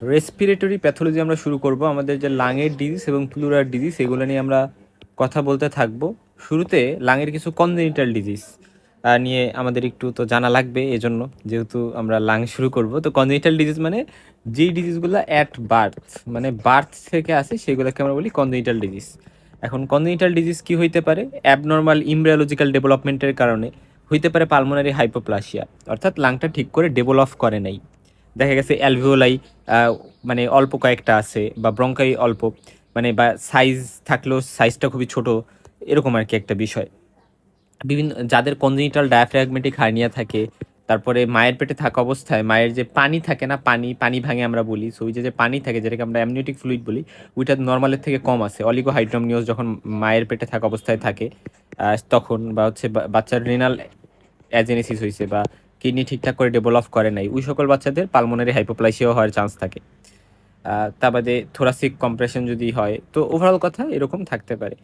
Respiratory pathology আমরা শুরু করব। আমাদের যে লাংয়ের ডিজিজ এবং প্লুরাল ডিজিজ এগুলো নিয়ে আমরা কথা বলতে থাকবো। শুরুতে লাংয়ের কিছু কনজেনিটাল ডিজিজ নিয়ে আমাদের একটু তো জানা লাগবে, এজন্য যেহেতু আমরা লাং শুরু করব। তো কনজেনিটাল ডিজিজ মানে যেই ডিজিজগুলো অ্যাট বার্থ, মানে বার্থ থেকে আসে, সেগুলোকে আমরা বলি কনজেনিটাল ডিজিজ। এখন কনজেনিটাল ডিজিজ কি হইতে পারে? অ্যাবনর্মাল ইমব্রায়োলজিক্যাল ডেভেলপমেন্টের কারণে হইতে পারে পালমোনারি হাইপোপ্লাসিয়া, অর্থাৎ লাংটা ঠিক করে ডেভেলপ করে নাই। দেখা গেছে অ্যালভিওলাই মানে অল্প কয়েকটা আছে, বা ব্রঙ্কাই অল্প, মানে বা সাইজ থাকলেও সাইজটা খুবই ছোট, এরকম আর কি একটা বিষয়। বিভিন্ন যাদের কনজেনিটাল ডায়াফ্রাগমেটিক হার্নিয়া থাকে, তারপরে মায়ের পেটে থাকা অবস্থায় মায়ের যে পানি থাকে না, পানি ভাঙে আমরা বলি, সো ওই যে পানি থাকে যেটাকে আমরা অ্যামনিওটিক ফ্লুইড বলি, ওইটা নর্মালের থেকে কম আছে। অলিগোহাইড্রোমনিওস যখন মায়ের পেটে থাকা অবস্থায় থাকে তখন, বা হচ্ছে বাচ্চার রিনাল অ্যাজেনেসিস হয়েছে বা কিডনি ঠিকঠাক করে ডেভেলপ করে নাই, ওই সকল বাচ্চাদের পালমোনারি হাইপোপ্লাসিয়া হওয়ার চান্স থাকে। তা বাদে থোরাসিক কম্প্রেশন যদি হয়, তো ওভারঅল কথা এরকম থাকতে পারে।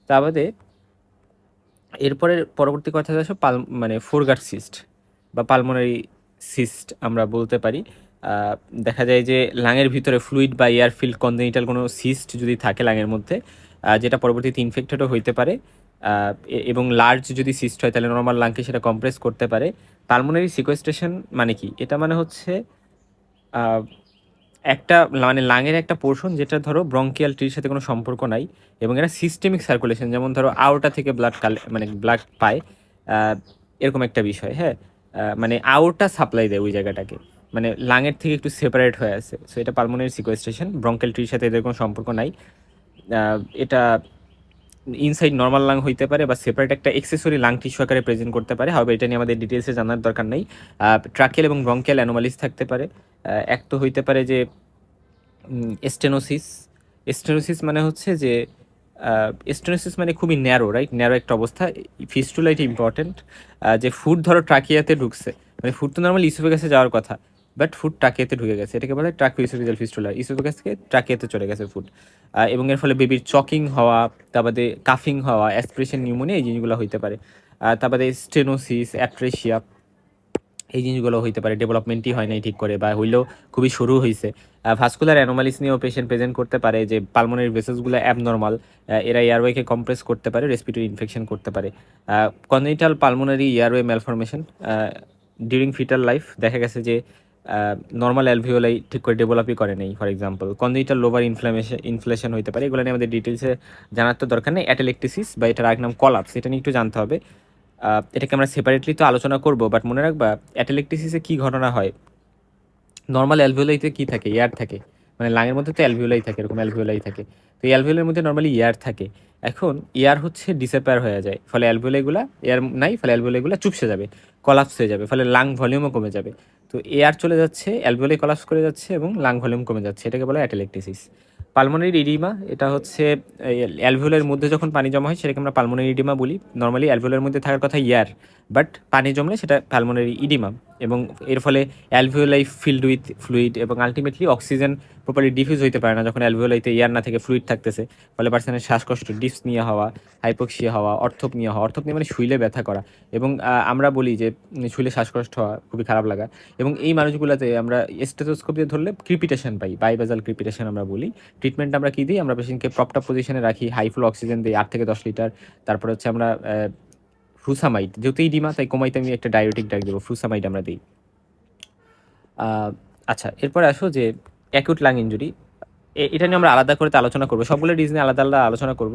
তা বাদে এরপরে পরবর্তী কথা আসে মানে ফোরগাট সিস্ট বা পালমোনারি সিস্ট আমরা বলতে পারি। দেখা যায় যে লাংয়ের ভিতরে ফ্লুইড বা এয়ার ফিল্ড কনজেনিটাল কোনো সিস্ট যদি থাকে লাংয়ের মধ্যে, যেটা পরবর্তীতে ইনফেক্টেডও হইতে পারে, এবং লার্জ যদি সিস্ট হয় তাহলে নর্মাল লাংকে সেটা কম্প্রেস করতে পারে। পালমোনারি সিকোয়েস্ট্রেশন মানে কি? এটা মানে হচ্ছে একটা মানে লাংয়ের একটা পোর্শন যেটা ধরো ব্রঙ্কিয়াল ট্রির সাথে কোনো সম্পর্ক নাই, এবং এটা সিস্টেমিক সার্কুলেশন, যেমন ধরো আউটা থেকে ব্লাড মানে ব্লাড পায়, এরকম একটা বিষয়। হ্যাঁ, মানে আউটা সাপ্লাই দেয় ওই জায়গাটাকে, মানে লাংয়ের থেকে একটু সেপারেট হয়ে আছে। সো এটা পালমোনারি সিকোয়েস্ট্রেশন, ব্রঙ্কিয়াল ট্রির সাথে এদের কোনো সম্পর্ক নাই। এটা ইনসাইড নর্মাল লাং হইতে পারে, বা সেপারেট একটা এক্সেসরি লাং টিস্যু আকারে প্রেজেন্ট করতে পারে। হবে এটা নিয়ে আমাদের ডিটেলসে জানার দরকার নেই। ট্রাকিয়াল এবং ব্রঙ্কিয়াল অ্যানোমালিস থাকতে পারে। এক তো হইতে পারে যে স্টেনোসিস। স্টেনোসিস মানে হচ্ছে যে স্টেনোসিস মানে খুবই ন্যারো, রাইট? ন্যারো একটা অবস্থা। ফিস্টুলা এটা ইম্পর্টেন্ট, যে ফুড ধরো ট্রাকিয়াতে ঢুকছে, মানে ফুড তো নর্মালি ইসোফেগাসে যাওয়ার কথা, বাট ফুড ট্রাকিয়াতে ঢুকে গেছে, এটাকে বলে ট্রাকিও ইসোফেজাল ফিস্টুলা। ইসোফেগাস থেকে ট্রাকিয়াতে চলে গেছে ফুড, এবং এর ফলে বেবির চকিং হওয়া, তারপরে কাফিং হওয়া, অ্যাসপিরেশন নিউমোনিয়া, এই জিনিসগুলো হইতে পারে। তারপরে স্টেনোসিস, অ্যাট্রেশিয়া, এই জিনিসগুলো হইতে পারে। ডেভেলপমেন্টই হয় নাই ঠিক করে, বা হইলেও খুবই শুরু হয়েছে। ভাস্কুলার অ্যানোমালিস নিয়েও পেশেন্ট প্রেজেন্ট করতে পারে, যে পালমোনারি ভেসেসগুলো অ্যাবনর্মাল, এরা এয়ারওয়েকে কম্প্রেস করতে পারে, রেসপিরেটরি ইনফেকশন করতে পারে। Congenital pulmonary airway malformation during fetal life, দেখা গেছে যে নর্মাল অ্যালভিওলাই ঠিক করে ডেভেলপই করে নেই। For example congenital lover inflation হইতে পারে। এগুলো নিয়ে আমাদের ডিটেলসে জানার তো দরকার নেই। অ্যাটেলেকটিসিস বা এটার আরেক নাম কলাপস, এটা নিয়ে একটু জানতে হবে। এটাকে আমরা সেপারেটলি তো আলোচনা করব, বাট মনে রাখবা অ্যাটেলেকটিসিসে কী ঘটনা হয়। নর্মাল অ্যালভিওলাইতে কী থাকে? এয়ার থাকে, মানে লাঙের মধ্যে তো অ্যালভিওলাই থাকে, এরকম অ্যালভিওলাই থাকে। তো এই অ্যালভিওলের মধ্যে নর্মালি এয়ার থাকে। এখন এয়ার হচ্ছে ডিসঅ্যাপিয়ার হয়ে যায়, ফলে অ্যালভিওলাইগুলা এয়ার নাই, ফলে অ্যালভিওলাইগুলা চুপসে যাবে, কলাপস হয়ে যাবে, ফলে লাং ভলিউমও কমে যাবে। তো এয়ার চলে যাচ্ছে, অ্যালভিওলাই কলাপস করে যাচ্ছে, এবং লাং ভলিউম কমে যাচ্ছে, এটাকে বলে অ্যাটেলেকটিসিস। পালমোনারি ইডিমা, এটা হচ্ছে অ্যালভিওলের মধ্যে যখন পানি জমা হয় সেটাকে আমরা পালমোনারি ইডিমা বলি। নর্মালি অ্যালভিওলের মধ্যে থাকার কথা এয়ার, বাট পানি জমলে সেটা পালমোনারি ইডিমা, এবং এর ফলে অ্যালভিওলাই ফিল্ড উইথ ফ্লুইড, এবং আলটিমেটলি অক্সিজেন প্রপারলি ডিফিউজ হইতে পারে না যখন অ্যালভিওলাইতে এয়ার না থেকে ফ্লুইড থাকতেছে। ফলে পার্সনের শ্বাসকষ্ট, ডিপস নিয়ে হওয়া, হাইপোক্সিয়া হওয়া, অর্থোপনিয়া হওয়া। অর্থোপনিয়া মানে শুইলে ব্যথা করা, এবং আমরা বলি যে শুইলে শ্বাসকষ্ট হওয়া, খুবই খারাপ লাগা। এবং এই মানুষগুলোতে আমরা স্টেথোস্কোপ দিয়ে ধরলে ক্রিপিটেশন পাই, বাইবেজাল ক্রিপিটেশন আমরা বলি। ট্রিটমেন্ট আমরা কী দিই? আমরা পেশেন্টকে প্রপটা পজিশনে রাখি, হাই ফ্লো অক্সিজেন দিই 8 থেকে 10 লিটার। তারপরে হচ্ছে আমরা ফ্রুসামাইড, যেহেতু ইডিমা তাই কমাইতে আমি একটা ডায়োটিক ডাক দেবো, ফ্রুসামাইড আমরা দিই। আচ্ছা, এরপরে আসো যে অ্যাকিউট লাং ইনজুরি, এটা নিয়ে আমরা আলাদা করে আলোচনা করবো, সবগুলো ডিজিজ নিয়ে আলাদা আলাদা আলোচনা করব।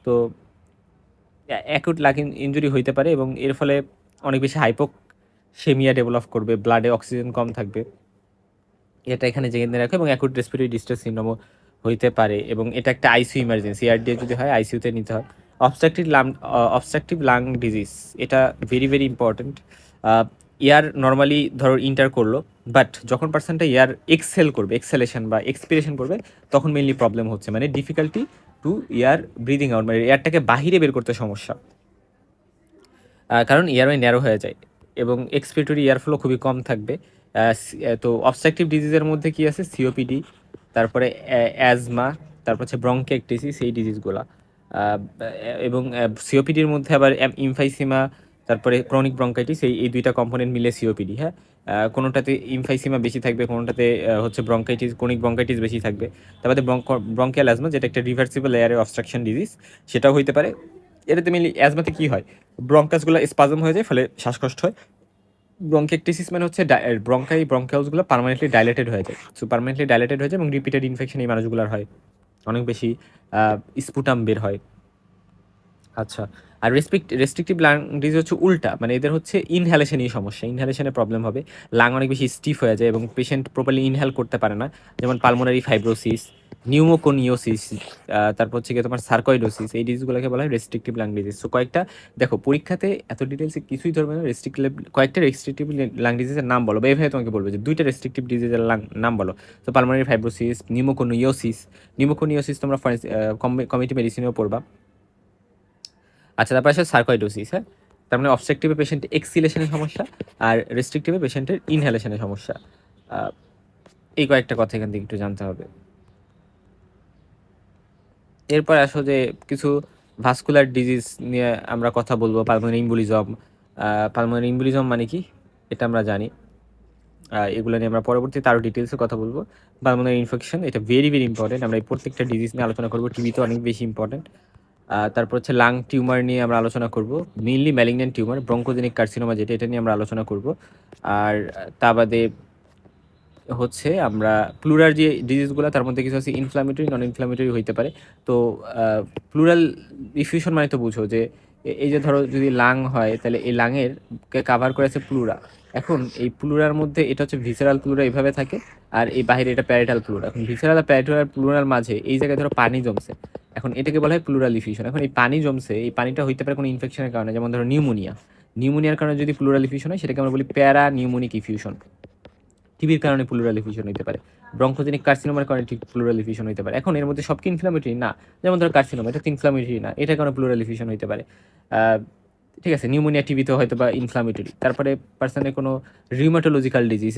তো অ্যাকিউট লাং ইনজুরি হইতে পারে, এবং এর ফলে অনেক বেশি হাইপোক্সেমিয়া ডেভেলপ করবে, ব্লাডে অক্সিজেন কম থাকবে, এটা এখানে জেনে রাখো। এবং অ্যাকিউট রেসপিরেটরি ডিস্ট্রেস সিনড্রোমও হইতে পারে, এবং এটা একটা আইসিইউ ইমার্জেন্সি। এআরডিএ যদি হয় আইসিইউতে নিতে হয়। অবস্ট্রাকটিভ লাং ডিজিজ, এটা very very important. Air normally ধরো ইন্টার করলো, বাট যখন পার্সনটা এয়ার এক্সেল করবে, এক্সেলেশন বা এক্সপিরেশন করবে, তখন মেইনলি প্রবলেম হচ্ছে, মানে difficulty to air breathing out, মানে এয়ারটাকে বাহিরে বের করতে সমস্যা, কারণ এয়ারওয়ে ন্যারো হয়ে যায়, এবং এক্সপিরেটরি এয়ার ফ্লো খুবই কম থাকবে। তো অবস্ট্রাকটিভ ডিজিজের মধ্যে কি আছে? সিওপিডি, তারপরে অ্যাজমা, তারপর হচ্ছে ব্রঙ্কিয়াইটিস, এই ডিজিজগুলা। এবং সিওপিডির মধ্যে আবার ইমফাইসিমা, তারপরে ক্রনিক ব্রঙ্কাইটিস, এই দুইটা কম্পোনেন্ট মিলে সিওপিডি। হ্যাঁ, কোনোটাতে ইমফাইসিমা বেশি থাকবে, কোনোটাতে হচ্ছে ব্রঙ্কাইটিস, ক্রনিক ব্রঙ্কাইটিস বেশি থাকবে। তারপরে ব্রঙ্কিয়াল অ্যাজমা, যেটা একটা রিভার্সিবল এয়ারে অবস্ট্রাকশন ডিজিজ, সেটাও হইতে পারে। এটাতে মেনলি অ্যাজমাতে কী হয়, ব্রঙ্কাসগুলো স্পাজম হয়ে যায়, ফলে শ্বাসকষ্ট হয়। ব্রঙ্কেকটিসিস মানে হচ্ছে ব্রঙ্কাউসগুলো পার্মানেন্টলি ডাইলেটেড হয়ে যায়। সো পার্মানেন্টলি ডাইলেটেড হয়ে যায় এবং রিপিটেড ইনফেকশন এই মানুষগুলোর হয়, অনেক বেশি স্পুটাম বের হয়। আচ্ছা, আর রেস্ট্রিকটিভ লাং ডিজিজ হচ্ছে উল্টা, মানে এদের হচ্ছে ইনহ্যালেশনই সমস্যা, ইনহ্যালেশনের প্রবলেম হবে, লাং অনেক বেশি স্টিফ হয়ে যায় এবং পেশেন্ট প্রপারলি ইনহ্যাল করতে পারে না। যেমন পালমোনারি ফাইব্রোসিস, নিউমোকোনিওসিস, তারপর হচ্ছে গিয়ে তোমার সার্কয়েডোসিস, এই ডিজিজগুলোকে বলা হয় রেস্ট্রিকটিভ লাং ডিজিজ। সো কয়েকটা দেখো, পরীক্ষাতে এত ডিটেলসে কিছুই ধরবে না, কয়েকটা রেস্ট্রিকটিভ লাং ডিজিজের নাম বলো, বা এভাবে তোমাকে বলবে যে 2টা রেস্ট্রিকটিভ ডিজিজের নাম বলো। তো পালমোনারি ফাইব্রোসিস, নিউমোকোনিওসিস তোমরা কমিটি মেডিসিনেও পড়বা। আচ্ছা, তারপর আসে সার্কয়েডোসিস। হ্যাঁ, তার মানে অবস্ট্রাকটিভে পেশেন্টের এক্সিলেশনের সমস্যা, আর রেস্ট্রিকটিভে পেশেন্টের ইনহ্যালেশনের সমস্যা। এই কয়েকটা কথা এখান থেকে একটু জানতে হবে। এরপর আসো যে কিছু ভাস্কুলার ডিজিজ নিয়ে আমরা কথা বলবো। পালমোনারি ইম্বুলিজম। পালমোনারি ইম্বুলিজম মানে কি এটা আমরা জানি, এগুলো নিয়ে আমরা পরবর্তীতে আরও ডিটেলসে কথা বলবো। পালমোনারি ইনফেকশন, এটা ভেরি ভেরি ইম্পর্টেন্ট, আমরা এই প্রত্যেকটা ডিজিজ নিয়ে আলোচনা করবো, টিবিতে অনেক বেশি ইম্পর্টেন্ট। তারপর হচ্ছে লাং টিউমার নিয়ে আমরা আলোচনা করব, mainly malignant tumour, bronchogenic carcinoma যেটা, এটা নিয়ে আমরা আলোচনা করব। আর তা বাদে হচ্ছে আমরা প্লুরাল যে ডিজিজগুলো, তার মধ্যে কিছু আছে ইনফ্লামেটরি, নন ইনফ্লামেটরি হইতে পারে। তো প্লুরাল ডিফিউশন মানে তো বুঝো যে এই যে ধরো যদি লাং হয়, তাহলে এই লাংয়ের কাভার করে আছে প্লুরা। এখন এই প্লুরার মধ্যে এটা হচ্ছে ভিসেরাল প্লুরা, এইভাবে থাকে, আর এই বাইরে এটা প্যারিটাল প্লুরা। এখন ভিসেরাল আর প্যারিটাল প্লুরার মাঝে এই জায়গায় ধরো পানি জমছে, এখন এটাকে বলা হয় প্লুরাল ডিফিউশন। এখন এই পানি জমছে, এই পানিটা হইতে পারে কোনো ইনফেকশনের কারণে, যেমন ধরো নিউমোনিয়ার কারণে যদি প্লুরাল ডিফিউশন হয়, সেটাকে আমরা বলি প্যারা নিউমোনিক ইফিউশন। টিবির কারণে প্লুরাল ডিফিউশন হতে পারে, ব্রঙ্কোজেনিক কার্সিনোমার কারণে ঠিক প্লুরাল ডিফিউশন হতে পারে। এখন এর মধ্যে সব কি ইনফ্লামেটরি না, যেমন ধরো কার্সিনোমা, এটা তো ইনফ্লামেটরি না, এটার কারণে প্লুরাল ডিফিউশন হতে পারে। ঠিক আছে, নিউমোনিয়া টিবিতে হয়তো বা ইনফ্লামেটরি। তারপরে পার্সনের কোনো রিউমাটোলজিক্যাল ডিজিজ,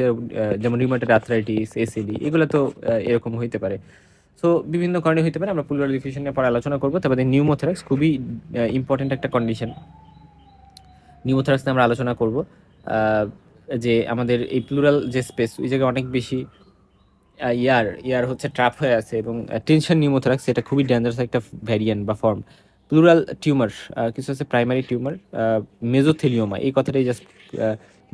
যেমন রিউমাটেড আর্থ্রাইটিস, এসিডি, এগুলো তো এরকম হইতে পারে। সো বিভিন্ন কারণে হইতে পারে, আমরা প্লুরাল ডিফিউশন নিয়ে পরে আলোচনা করবো। তারপরে নিউমোথেরাক্স, খুবই ইম্পর্টেন্ট একটা কন্ডিশন, নিউমোথেরাক্স নিয়ে আমরা আলোচনা করবো। যে আমাদের এই প্লুরাল যে স্পেস, ওই জায়গায় অনেক বেশি ইয়ার হচ্ছে ট্র্যাপ হয়ে আছে, এবং টেনশন নিউমোথেরাক্স, এটা খুবই ডেঞ্জারাস একটা ভ্যারিয়েন্ট বা ফর্ম। প্লুরাল টিউমার, কিছু আছে প্রাইমারি টিউমার, মেজোথেলিওমা, এই কথাটাই জাস্ট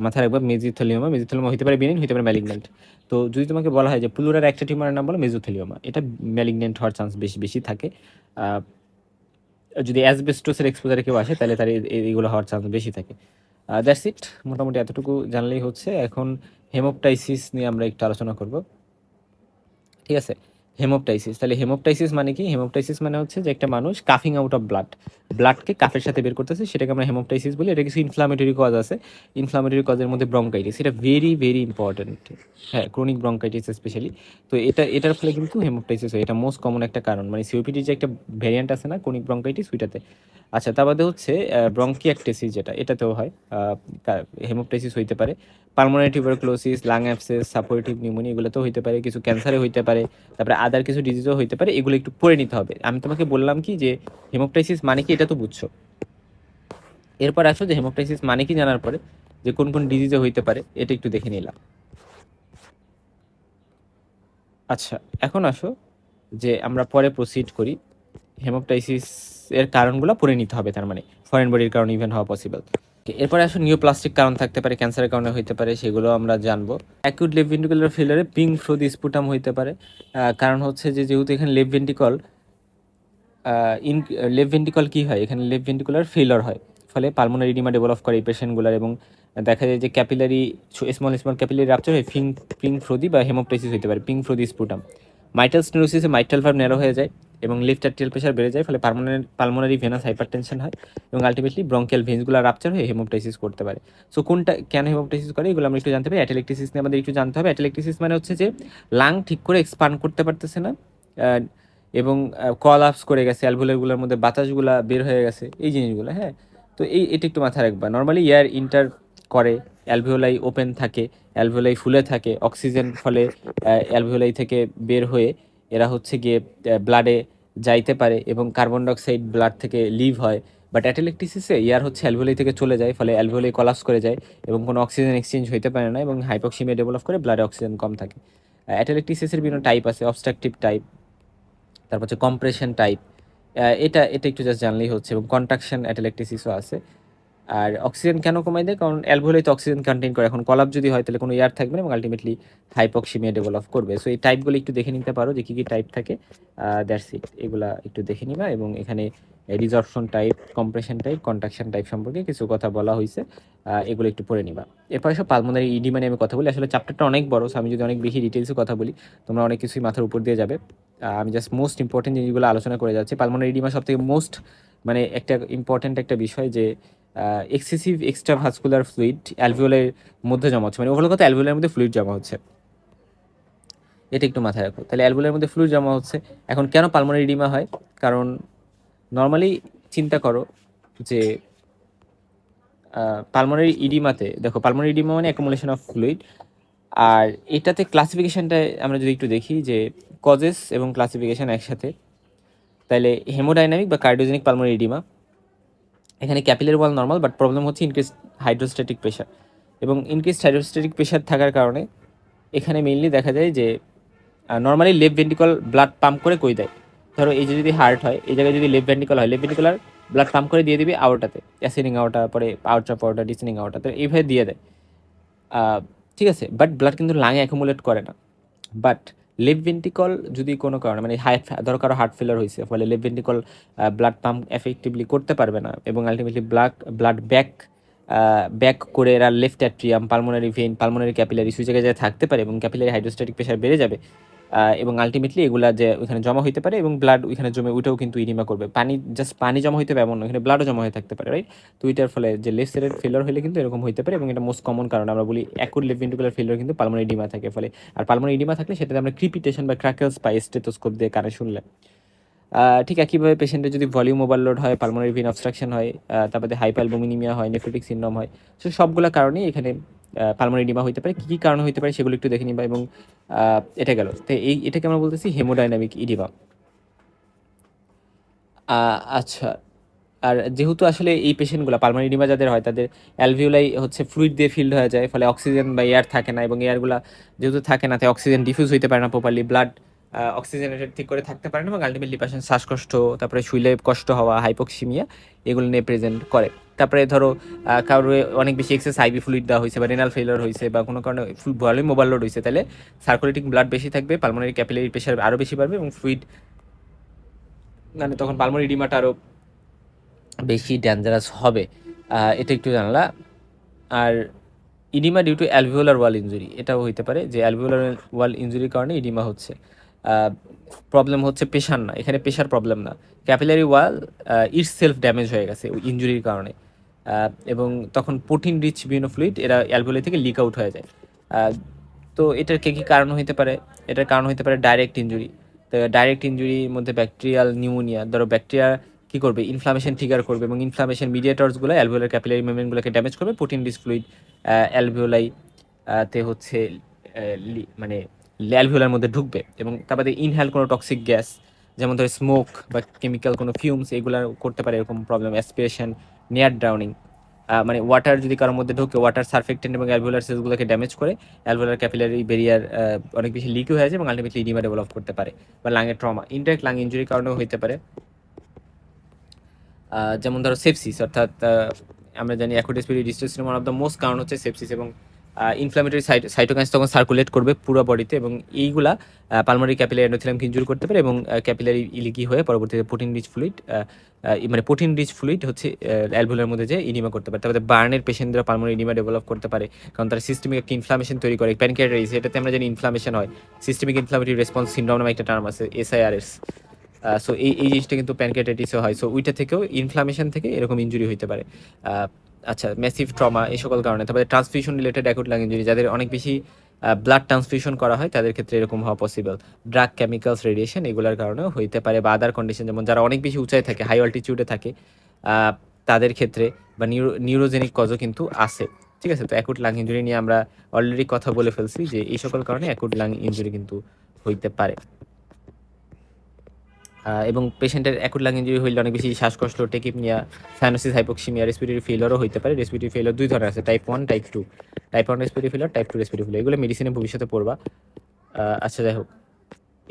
মাথায় রাখবা। মেজোথেলিওমা হতে পারে বেনিন, হতে পারে ম্যালিগন্যান্ট। তো যদি তোমাকে বলা হয় যে প্লুরাল একটা টিউমারের নাম বলো, মেজোথেলিওমা, এটা ম্যালিগন্যান্ট হওয়ার চান্স বেশি বেশি থাকে। যদি অ্যাসবেস্টোসের এক্সপোজারে কেউ আসে, তাহলে তার এইগুলো হওয়ার চান্স বেশি থাকে। দ্যাটস ইট, মোটামুটি এতটুকু জানলেই হচ্ছে। এখন হেমোপটাইসিস নিয়ে আমরা একটু আলোচনা করব, ঠিক আছে। হেমোপটাইসিস, তাহলে হেমোপটাইসিস মানে কি? হেমোপটাইসিস মানে হচ্ছে যে একটা মানুষ কাফিং আউট অফ ব্লাডকে কাফের সাথে বের করতেছে, সেটাকে আমরা হেমোপটাইসিস বলি। এটা কিছু ইনফ্লামেটরি কজ আছে, ইনফ্লামেটরি কজের মধ্যে ব্রঙ্কাইটিস, এটা ভেরি ভেরি ইম্পর্টেন্ট। হ্যাঁ, ক্রনিক ব্রঙ্কাইটিস স্পেশালি। তো এটার ফলে কিন্তু হেমোপটাইসিস হয়, এটা মোস্ট কমন একটা কারণ, মানে সিওপিডির যে একটা ভ্যারিয়েন্ট আছে না, ক্রনিক ব্রঙ্কাইটিস, ওইটাতে। আচ্ছা, তার বাদে হচ্ছে ব্রঙ্কিয়াকটেসিস, যেটা এটাতেও হয়, হেমোপটাইসিস হইতে পারে। Pulmonary tuberculosis, lung abscess, suppurative pneumonia, এগুলোতেও হইতে পারে, কিছু ক্যান্সারে হইতে পারে, তারপরে আদার কিছু ডিজিজও হইতে পারে। এগুলো একটু পড়ে নিতে হবে। আমি তোমাকে বললাম কি যে হেমোপটাইসিস মানে কি, এটা তো বুঝছো। এরপর আসো যে হেমোপটাইসিস মানে কি জানার পরে যে কোন কোন ডিজিজে হইতে পারে, এটা একটু দেখে নিলাম। আচ্ছা, এখন আসো যে আমরা পরে প্রসিড করি। হেমোপটাইসিস এর কারণগুলো পড়ে নিতে হবে, তার মানে ফরেন বডির কারণে ইভেন হওয়া পসিবল। এরপরে আসলে নিউপ্লাস্টিক কারণ থাকতে পারে, ক্যান্সারের কারণে হইতে পারে, সেগুলো আমরা জানবো। অ্যাকিউট লেফট ভেন্ট্রিকুলার ফেলিয়ারে পিঙ্ক ফ্লোদি স্পুটাম হইতে পারে। কারণ হচ্ছে যে যেহেতু এখানে লেফট ভেন্ট্রিকল লেফট ভেন্ট্রিকল কী হয়, এখানে লেফট ভেন্ট্রিকুলার ফেলিওর হয়, ফলে পালমোনারি এডিমা ডেভেলপ করে এই পেশেন্টগুলোর, এবং দেখা যায় যে ক্যাপিলারি স্মল ক্যাপিলারি রাপচার হয়ে পিঙ্ক ফ্লোদি বা হেমোপটাইসিস হইতে পারে, পিঙ্ক ফ্লোদি স্পুটাম। মাইটাল স্টেনোসিসে মাইটাল ভালভ ন্যারো হয়ে যায় এবং লেফট আর্টেরিয়াল প্রেশার বেড়ে যায়, ফলে পালমোনারি ভেনাস হাইপারটেনশন হয়, এবং আলটিমেটলি ব্রঙ্কিয়াল ভেন্সগুলো রাপচার হয়ে হেমোপটাইসিস করতে পারে। সো কোনটা কেন হেমোপটাইসিস করে, এগুলো আমরা একটু জানতে পারি। অ্যাটেলেকটিসিস নিয়ে আমাদের একটু জানতে হবে। অ্যাটেলেকটিসিস মানে হচ্ছে যে লাং ঠিক করে এক্সপান্ড করতে পারতেছে না, এবং কলাপস করে গেছে, অ্যালভোলারগুলোর মধ্যে বাতাসগুলা বের হয়ে গেছে, এই জিনিসগুলো। হ্যাঁ, তো এটা একটু মাথায় রাখবা। নর্মালি এয়ার ইন্টার করে, অ্যালভিওলাই ওপেন থাকে, অ্যালভিওলাই ফুলে থাকে, অক্সিজেন ফলে অ্যালভিওলাই থেকে বের হয়ে এরা হচ্ছে গিয়ে ব্লাডে যাইতে পারে, এবং কার্বন ডাইঅক্সাইড ব্লাড থেকে লিভ হয়, বাট অ্যাটেলেকটিসিসে এয়ার হচ্ছে অ্যালভিওলাই থেকে চলে যায়, ফলে অ্যালভিওলাই কলাপস করে যায় এবং কোনো অক্সিজেন এক্সচেঞ্জ হইতে পারে না এবং হাইপক্সিমিয়া ডেভেলপ করে, ব্লাডে অক্সিজেন কম থাকে। অ্যাটেলেকটিসিসের বিভিন্ন টাইপ আছে, অবস্ট্রাকটিভ টাইপ, তারপর হচ্ছে কম্প্রেশন টাইপ, এটা এটা একটু জাস্ট জানলেই হচ্ছে, এবং কন্ট্রাকশন অ্যাটেলেকটিসিসও আছে। আর অক্সিজেন কেন কমাই দেয়? কারণ অ্যালভিওলাই তো অক্সিজেন কন্টেইন করে, এখন কলাপ যদি হয় তাহলে কোনো এয়ার থাকবে না এবং আলটিমেটলি হাইপক্সিমিয়া ডেভেলপ করবে। সো এই টাইপগুলো একটু দেখে নিতে পারো যে কী কী টাইপ থাকে, দ্যাটস ইট, এগুলা একটু দেখে নিবা। এবং এখানে resorption type, compression type, contraction type সম্পর্কে কিছু কথা বলা হয়েছে, এগুলো একটু পড়ে নিবা। এরপর সব পালমোনারি ইডিমা নিয়ে আমি কথা বলি। আসলে চ্যাপ্টারটা অনেক বড়, সো আমি যদি অনেক বেশি ডিটেলসে কথা বলি তোমরা অনেক কিছুই মাথার উপর দিয়ে যাবে। আমি জাস্ট মোস্ট ইম্পর্টেন্ট জিনিসগুলো আলোচনা করে যাচ্ছি। পালমোনারি ইডিমা সব থেকে মোস্ট মানে একটা ইম্পর্টেন্ট একটা বিষয় যে এক্সেসিভ এক্সট্রা ভাস্কুলার ফ্লুইড অ্যালভিওলের মধ্যে জমা হচ্ছে, মানে ওভারঅল কথা অ্যালভিওলের মধ্যে ফ্লুইড জমা হচ্ছে, এটা একটু মাথায় রাখো। তাহলে অ্যালভিওলের মধ্যে ফ্লুইড জমা হচ্ছে। এখন কেন পালমোনারি ইডিমা হয়? কারণ নর্মালি চিন্তা করো যে পালমোনারি ইডিমাতে, দেখো পালমোনারি ইডিমা মানে অ্যাকুমুলেশন অফ ফ্লুইড, আর এটাতে ক্লাসিফিকেশনটা আমরা যদি একটু দেখি যে কজেস এবং ক্লাসিফিকেশন একসাথে, তাহলে হেমোডাইনামিক বা কার্ডিওজেনিক পালমোনারি ইডিমা, এখানে capillary wall normal, but problem হচ্ছে ইনক্রিজ হাইড্রোস্ট্যাটিক প্রেশার, এবং ইনক্রিজ হাইড্রোস্ট্যাটিক প্রেশার থাকার কারণে এখানে মেইনলি দেখা যায় যে normally left ventricle blood pump করে কই দেয়। ধরো এই যে যদি হার্ট হয়, এই জায়গায় যদি লেফট ভেন্ট্রিকল হয়, লেফট ভেন্ট্রিকুলার ব্লাড পাম্প করে দিয়ে দিবে আওরটাতে, অ্যাসেন্ডিং আওরটা, পরে আউটরা পাওয়ারটা, ডিসেন্ডিং আওরটা, তো এইভাবে দিয়ে দেয়। ঠিক আছে, বাট ব্লাড কিন্তু লাঙে অ্যাকুমুলেট করে না। বাট লেফট ভেন্ট্রিকল যদি কোনো কারণে মানে ধরো কারো হার্ট ফেলার হয়েছে, ফলে left ventricle blood pump effectively করতে পারবে না এবং আলটিমেটলি ব্লাড ব্যাক করে এরা left atrium, pulmonary vein, pulmonary capillary সেই জায়গায় থাকতে পারে এবং ক্যাপিলারি হাইড্রোস্ট্যাটিক প্রেশার বেড়ে যাবে, এবং আলটিমেটলি এগুলা যে ওইখানে জমা হইতে পারে এবং ব্লাড ওইখানে জমে ওইটাও কিন্তু ইডিমা করবে। জাস্ট পানি জমা হইতে হবে এমন না, এখানে ব্লাডও জমা হয়ে থাকতে পারে, রাইট? তো এটার ফলে যে লেফট সাইডের ফেলার হলে কিন্তু এরকম হইতে পারে এবং এটা মোস্ট কমন কারণ আমরা বলি অ্যাকুট লেফট ভেন্ট্রিকুলার ফেলিওর কিন্তু পালমোনারি ইডিমা থাকে। ফলে আর পালমোনারি ইডিমা থাকলে সেটাতে আমরা ক্রিপিটেশন বা ক্র্যাকেলস পাই স্টেথোস্কোপ দিয়ে কানে শুনলে। ঠিক একইভাবে পেশেন্টের যদি ভলিউম ওভারলোড হয়, পালমোনারি ভেইন অবস্ট্রাকশন হয়, তারপরে হাইপালবুমিনিমিয়া হয়, নেফ্রোটিক সিনড্রোম হয়, সো সবগুলো কারণেই এখানে পালমোনারি ইডিমা হইতে পারে। কী কী কারণে হইতে পারে সেগুলো একটু দেখে নিবা। এবং এটা গেল, তো এটাকে আমরা বলতেছি হেমোডাইনামিক ইডিমা। আচ্ছা, আর যেহেতু আসলে এই পেশেন্টগুলো পালমোনারি ইডিমা যাদের হয় তাদের অ্যালভিওলাই হচ্ছে ফ্লুইড দিয়ে ফিল্ড হয়ে যায়, ফলে অক্সিজেন বা এয়ার থাকে না, এবং এয়ারগুলো যেহেতু থাকে না তাই অক্সিজেন ডিফিউজ হইতে পারে না প্রপারলি, ব্লাড অক্সিজেনেটেড ঠিক করে থাকতে পারে না, এবং আলটিমেটলি পেশেন্ট শ্বাসকষ্ট, তারপরে শুইলে কষ্ট হওয়া, হাইপোক্সিমিয়া, এগুলো নিয়ে প্রেজেন্ট করে। তারপরে ধরো কারোর অনেক বেশি এক্সেস আইভি ফ্লুইড দেওয়া হয়েছে বা রেনাল ফেলিওর হয়েছে বা কোনো কারণে ভলিউম ওভারলোড হয়েছে, তাহলে সার্কুলেটিং ব্লাড বেশি থাকবে, পালমোনারি ক্যাপিলারি প্রেশার আরও বেশি বাড়বে এবং ফ্লুইড মানে তখন পালমোনারি ইডিমাটা আরও বেশি ডেঞ্জারাস হবে। এটা একটু জানলা। আর oedema due to alveolar wall injury, এটাও হইতে পারে যে অ্যালভিওলার ওয়াল ইনজুরির কারণে ইডিমা হচ্ছে। প্রবলেম হচ্ছে প্রেশার না, এখানে প্রেশার প্রবলেম না, capillary wall it's self damage হয়ে গেছে ওই ইনজুরির কারণে, এবং তখন প্রোটিন রিচ বিভিন্ন ফ্লুইড এরা অ্যালভিওলাই থেকে লিক আউট হয়ে যায়। তো এটার কী কী কারণ হইতে পারে? এটার কারণ হইতে পারে ডাইরেক্ট ইনজুরি। তো ডাইরেক্ট ইনজুরির মধ্যে ব্যাকটেরিয়াল নিউমোনিয়া, ধরো ব্যাকটেরিয়া কী করবে, ইনফ্লামেশন ট্রিগার করবে এবং ইনফ্লামেশন মিডিয়েটরসগুলো অ্যালভিওলার ক্যাপিলারি মেমব্রেনগুলোকে ড্যামেজ করবে, প্রোটিন রিচ ফ্লুইড অ্যালভিওলাই তে হচ্ছে মানে অ্যালভিওলার মধ্যে ঢুকবে, এবং তারপরে ইনহেল কোনো টক্সিক গ্যাস, যেমন ধরো স্মোক বা কেমিক্যাল কোনো ফিউমস, এগুলো করতে পারে এরকম প্রবলেম, অ্যাসপিরেশন, নিয়ার ড্রাউনিং, মানে ওয়াটার যদি কারোর মধ্যে ঢোকে, ওয়াটার সারফেক্টেন্ট এবং অ্যালভিওলার সেলসগুলোকে ড্যামেজ করে অ্যালভিওলার ক্যাপিলারি বেরিয়ার অনেক বেশি লিক হয়ে যায় এবং আলটিমেটলি ইডিমা ডেভেলপ করতে পারে। বা লাঙের ট্রমা, ইনডাইরেক্ট লাং ইনজুরির কারণেও হতে পারে, যেমন ধরো সেপসিস, অর্থাৎ আমরা জানি acute respiratory distress one of the most কারণ হচ্ছে সেপসিস, এবং ইনফ্লামেটরি সাইটোকাইন্স তখন সার্কুলেট করবে পুরো বডিতে, এবং এইগুলা পালমোনারি ক্যাপিলারি এন্ডোথেলিয়ামকে ইনজুরি করতে পারে এবং ক্যাপিলারি ইলিকি হয়ে পরবর্তীতে প্রোটিন রিচ ফ্লুইড মানে প্রোটিন রিচ ফ্লুইড হচ্ছে অ্যালভিওলার মধ্যে যে ইডিমা করতে পারে। তারপরে বার্নের পেশেন্টরা পালমোনারি ইডিমা ডেভেলপ করতে পারে, কারণ তারা সিস্টেমিক একটা ইনফ্লামেশন তৈরি করে, প্যানক্রিয়াটাইটিস, এটাতে আমরা জানি ইনফ্লামেশন হয়, সিস্টেমিক ইনফ্লামেটরি রেসপন্স সিনড্রোম নামে একটা টার্ম আছে, SIRS। সো এই জিনিসটা কিন্তু প্যানক্রিয়াটাইটিসও হয়, সো ওইটা থেকেও ইনফ্লামেশন থেকে এরকম ইনজুরি হইতে পারে। আচ্ছা, ম্যাসিভ ট্রমা, এই সকল কারণে। তারপরে transfusion related acute lung injury, যাদের অনেক বেশি ব্লাড ট্রান্সফিউশন করা হয় তাদের ক্ষেত্রে এরকম হওয়া পসিবল। ড্রাগ, কেমিক্যালস, রেডিয়েশন, এগুলোর কারণেও হইতে পারে, বা আদার কন্ডিশন, যেমন যারা অনেক বেশি উঁচায় থাকে, হাই অল্টিটিউডে থাকে, তাদের ক্ষেত্রে, বা নিউরোজেনিক কজও কিন্তু আছে। ঠিক আছে, তো অ্যাকুট লাং ইনজুরি নিয়ে আমরা অলরেডি কথা বলে ফেলছি যে এই সকল কারণে অ্যাকুট লাং ইনজুরি কিন্তু হইতে পারে। এবং পেশেন্টের অ্যাকুট লাং ইনজুরি হইলে অনেক বেশি শ্বাসকষ্ট, টেকিপনিয়া, সাইনোসিস, হাইপোক্সিমিয়া, রেসপিরেটরি ফেইলিওরও হইতে পারে। রেসপিরেটরি ফেইলিওর 2 ধরনের আছে, type 1, type 2। Type 1 respiratory failure, type 2 respiratory failure, এগুলো মেডিসিনে ভবিষ্যতে পড়বা। আচ্ছা যাই হোক,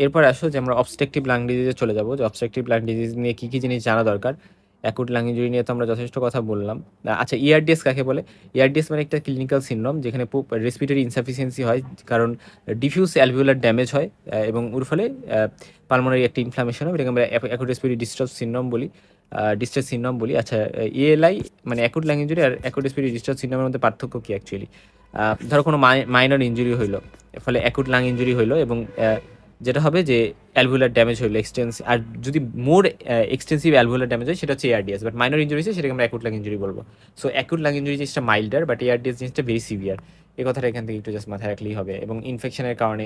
এরপর আসো যে আমরা অবস্ট্রাকটিভ লাং ডিজিজে চলে যাব, যে অবস্ট্রাকটিভ লাং ডিজিজ নিয়ে কী কী জিনিস জানা দরকার। অ্যাকুট লাং ইনজুরি নিয়ে তো আমরা যথেষ্ট কথা বললাম। আচ্ছা, ইআরডিএস কাকে বলে? ইআরডিএস মানে একটা ক্লিনিক্যাল সিনড্রোম যেখানে রেসপিরেটরি ইনসাফিসিয়েন্সি হয়, কারণ ডিফিউজ অ্যালভিওলার ড্যামেজ হয় এবং ওর ফলে পালমোনারি একটা ইনফ্লামেশন হয়, এটাকে আমরা অ্যাকুট রেসপিরেটরি ডিস্ট্রেস সিনড্রোম বলি, ডিস্ট্রেস সিনড্রোম বলি। আচ্ছা, ইএলআই মানে অ্যাকুট লাং ইনজুরি আর অ্যাকুট রেসপিরেটরি ডিস্ট্রেস সিনড্রোমের মধ্যে পার্থক্য কী অ্যাকচুয়ালি? ধরো কোনো মাইনর ইনজুরি হইলো, ফলে অ্যাকুট লাং ইনজুরি হইলো, এবং যেটা হবে যে অ্যালভিওলার ড্যামেজ হইলো এক্সটেন্সিভ, আর যদি মোর এক্সটেন্সিভ অ্যালভিওলার ড্যামেজ হয় সেটা হচ্ছে এআরডিএস, বাট মাইনর ইনজুরি হচ্ছে সেটাকে আমরা অ্যাকুট লাং ইনজুরি বলবো। সো অ্যাকুট লাং ইনজুরি জিনিসটা মাইল্ডার, বাট এআরডিএস জিনিসটা ভেরি সিভিয়ার। এই কথাটা এখান থেকে একটু জাস্ট মাথায় রাখলেই হবে। এবং ইনফেকশনের কারণে,